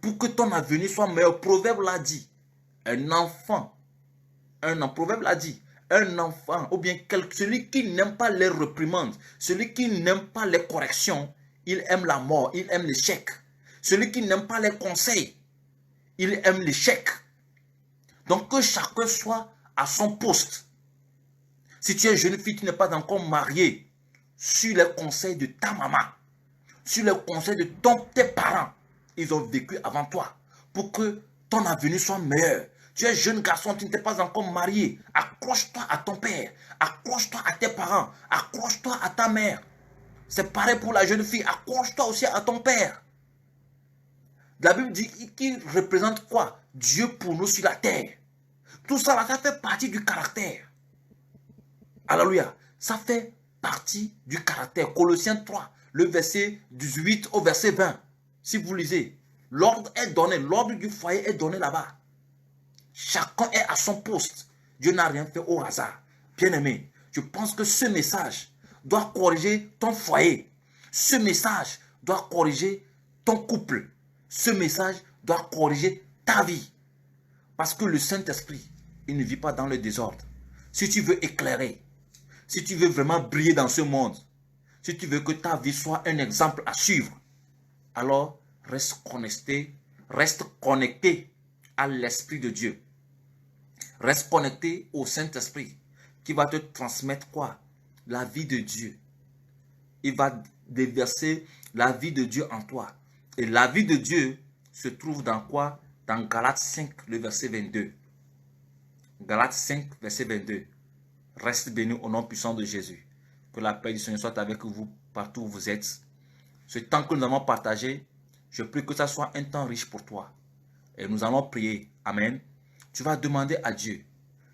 pour que ton avenir soit meilleur. Proverbe l'a dit. Proverbe l'a dit. Un enfant, ou bien celui qui n'aime pas les réprimandes, celui qui n'aime pas les corrections, il aime la mort, il aime l'échec. Celui qui n'aime pas les conseils, il aime l'échec. Donc que chacun soit à son poste. Si tu es jeune fille, tu n'es pas encore mariée, suis les conseils de ta maman, suis les conseils de tes parents. Ils ont vécu avant toi pour que ton avenir soit meilleur. Tu es jeune garçon, tu n'es pas encore marié. Accroche-toi à ton père, accroche-toi à tes parents, accroche-toi à ta mère. C'est pareil pour la jeune fille, accroche-toi aussi à ton père. La Bible dit qu'il représente quoi? Dieu pour nous sur la terre. Tout ça, là, ça fait partie du caractère. Alléluia. Ça fait partie du caractère. Colossiens 3, le verset 18 au verset 20. Si vous lisez, l'ordre est donné, l'ordre du foyer est donné là-bas. Chacun est à son poste. Dieu n'a rien fait au hasard. Bien-aimé, je pense que ce message doit corriger ton foyer. Ce message doit corriger ton couple. Ce message doit corriger ta vie. Parce que le Saint-Esprit, il ne vit pas dans le désordre. Si tu veux éclairer, si tu veux vraiment briller dans ce monde, si tu veux que ta vie soit un exemple à suivre, alors reste connecté à l'Esprit de Dieu. Reste connecté au Saint-Esprit qui va te transmettre quoi? La vie de Dieu. Il va déverser la vie de Dieu en toi. Et la vie de Dieu se trouve dans quoi? Dans Galates 5, le verset 22. Galates 5, verset 22. Reste béni au nom puissant de Jésus. Que la paix du Seigneur soit avec vous partout où vous êtes. Ce temps que nous avons partagé, je prie que ça soit un temps riche pour toi. Et nous allons prier. Amen. Tu vas demander à Dieu,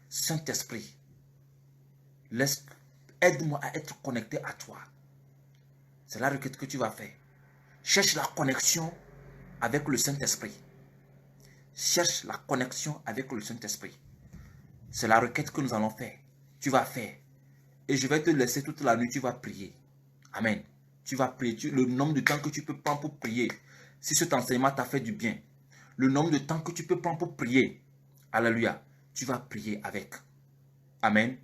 Saint-Esprit, aide-moi à être connecté à toi. C'est la requête que tu vas faire. Cherche la connexion avec le Saint-Esprit. Cherche la connexion avec le Saint-Esprit. C'est la requête que nous allons faire. Tu vas faire. Et je vais te laisser toute la nuit, tu vas prier. Amen. Tu vas prier. Le nombre de temps que tu peux prendre pour prier. Si cet enseignement t'a fait du bien. Le nombre de temps que tu peux prendre pour prier. Alléluia. Tu vas prier avec. Amen.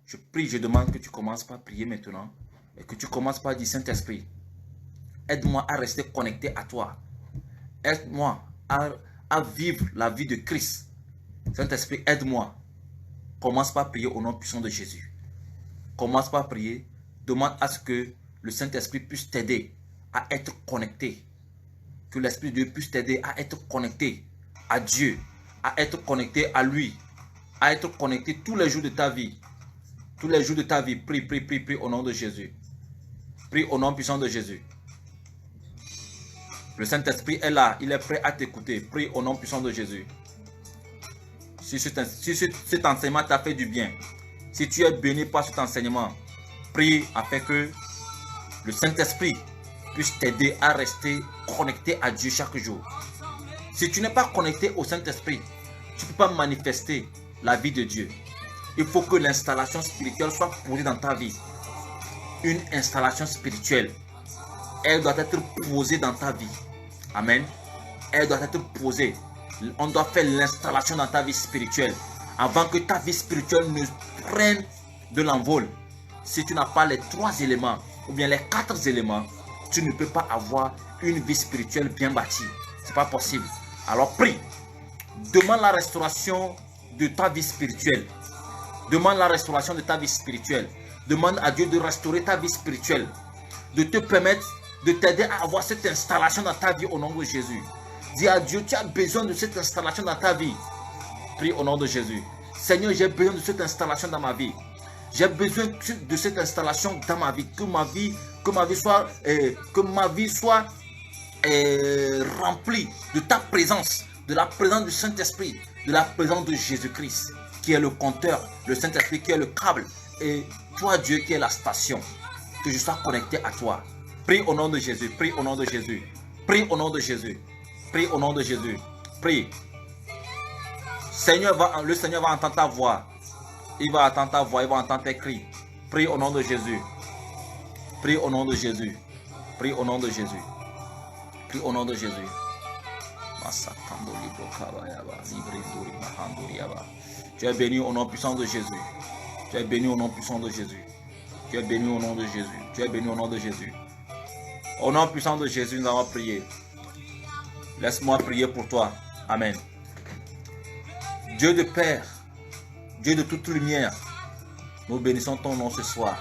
Je prie, je demande que tu commences par prier maintenant. Et que tu commences par dire, Saint-Esprit, aide-moi à rester connecté à toi. Aide-moi à vivre la vie de Christ. Saint-Esprit, aide-moi. Commence par prier au nom puissant de Jésus. Commence par prier. Demande à ce que le Saint-Esprit puisse t'aider à être connecté. Que l'Esprit de Dieu puisse t'aider à être connecté à Dieu. À être connecté à lui. À être connecté tous les jours de ta vie. Tous les jours de ta vie. Prie, prie, prie, prie au nom de Jésus. Prie au nom puissant de Jésus. Le Saint-Esprit est là. Il est prêt à t'écouter. Prie au nom puissant de Jésus. Si cet enseignement t'a fait du bien, si tu es béni par cet enseignement, prie afin que le Saint-Esprit puisse t'aider à rester connecté à Dieu chaque jour. Si tu n'es pas connecté au Saint-Esprit, tu ne peux pas manifester la vie de Dieu. Il faut que l'installation spirituelle soit posée dans ta vie. Une installation spirituelle, elle doit être posée dans ta vie. Amen. Elle doit être posée. On doit faire l'installation dans ta vie spirituelle avant que ta vie spirituelle ne prenne de l'envol. Si tu n'as pas les 3 éléments ou bien les 4 éléments, tu ne peux pas avoir une vie spirituelle bien bâtie. Ce n'est pas possible. Alors prie. Demande la restauration de ta vie spirituelle. Demande la restauration de ta vie spirituelle. Demande à Dieu de restaurer ta vie spirituelle. De te permettre de t'aider à avoir cette installation dans ta vie au nom de Jésus. Dis à Dieu, tu as besoin de cette installation dans ta vie. Prie au nom de Jésus. Seigneur, j'ai besoin de cette installation dans ma vie. J'ai besoin de cette installation dans ma vie. Que ma vie soit remplie de ta présence, de la présence du Saint-Esprit, de la présence de Jésus-Christ, qui est le compteur, le Saint-Esprit qui est le câble, et toi, Dieu, qui est la station. Que je sois connecté à toi. Prie au nom de Jésus, prie au nom de Jésus, prie au nom de Jésus, prie au nom de Jésus, prie. Le Seigneur va entendre ta voix. Il va entendre ta voix, il va entendre tes cris. Prie au nom de Jésus. Prie au nom de Jésus. Prie au nom de Jésus. Prie au nom de Jésus. Tu es béni au nom puissant de Jésus. Tu es béni au nom puissant de Jésus. Tu es béni au nom de Jésus. Tu es béni au nom de Jésus. Au nom puissant de Jésus, nous allons prier. Laisse-moi prier pour toi. Amen. Dieu de Père, Dieu de toute lumière, nous bénissons ton nom ce soir.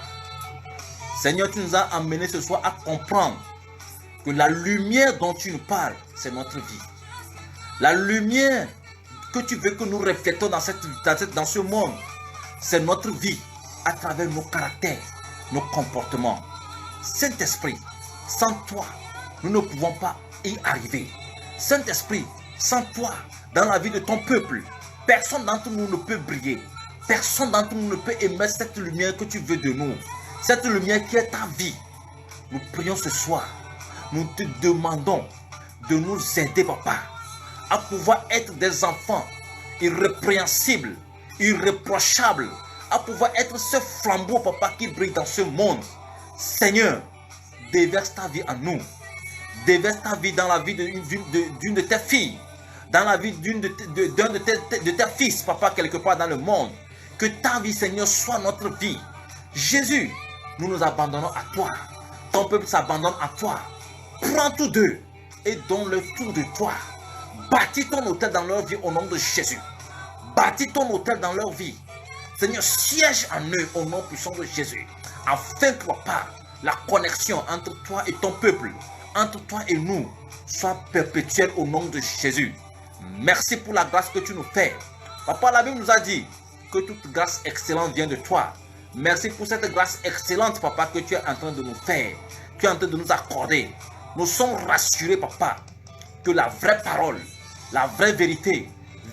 Seigneur, tu nous as amenés ce soir à comprendre que la lumière dont tu nous parles, c'est notre vie. La lumière que tu veux que nous reflétons dans ce monde, c'est notre vie à travers nos caractères, nos comportements. Saint-Esprit, sans toi, nous ne pouvons pas y arriver. Saint-Esprit, sans toi, dans la vie de ton peuple, personne d'entre nous ne peut briller. Personne d'entre nous ne peut émettre cette lumière que tu veux de nous. Cette lumière qui est ta vie. Nous prions ce soir. Nous te demandons de nous aider, papa, à pouvoir être des enfants irrépréhensibles, irréprochables, à pouvoir être ce flambeau, papa, qui brille dans ce monde. Seigneur, déverse ta vie en nous. Déverse ta vie dans la vie d'une de tes filles. Dans la vie d'un de tes fils, papa, quelque part dans le monde. Que ta vie, Seigneur, soit notre vie. Jésus, nous nous abandonnons à toi. Ton peuple s'abandonne à toi. Prends tous deux et donne-le tout de toi. Bâtis ton hôtel dans leur vie au nom de Jésus. Bâtis ton hôtel dans leur vie. Seigneur, siège en eux au nom puissant de Jésus. Afin que, papa, la connexion entre toi et ton peuple, entre toi et nous, soit perpétuelle au nom de Jésus. Merci pour la grâce que tu nous fais. Papa, la Bible nous a dit que toute grâce excellente vient de toi. Merci pour cette grâce excellente, papa, que tu es en train de nous faire. Tu es en train de nous accorder. Nous sommes rassurés, papa, que la vraie parole, la vraie vérité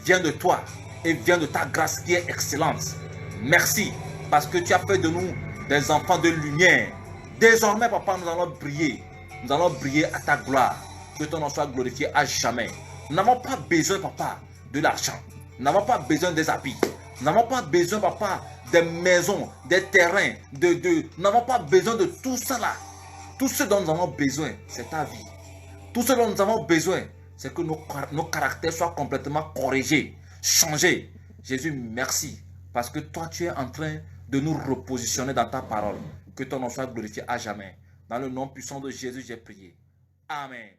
vient de toi et vient de ta grâce qui est excellente. Merci parce que tu as fait de nous des enfants de lumière. Désormais, papa, nous allons briller. Nous allons briller à ta gloire. Que ton nom soit glorifié à jamais. Nous n'avons pas besoin, papa, de l'argent. Nous n'avons pas besoin des habits. Nous n'avons pas besoin, papa, des maisons, des terrains. Nous n'avons pas besoin de tout cela. Tout ce dont nous avons besoin, c'est ta vie. Tout ce dont nous avons besoin, c'est que nos caractères soient complètement corrigés, changés. Jésus, merci. Parce que toi, tu es en train de nous repositionner dans ta parole. Que ton nom soit glorifié à jamais. Dans le nom puissant de Jésus, j'ai prié. Amen.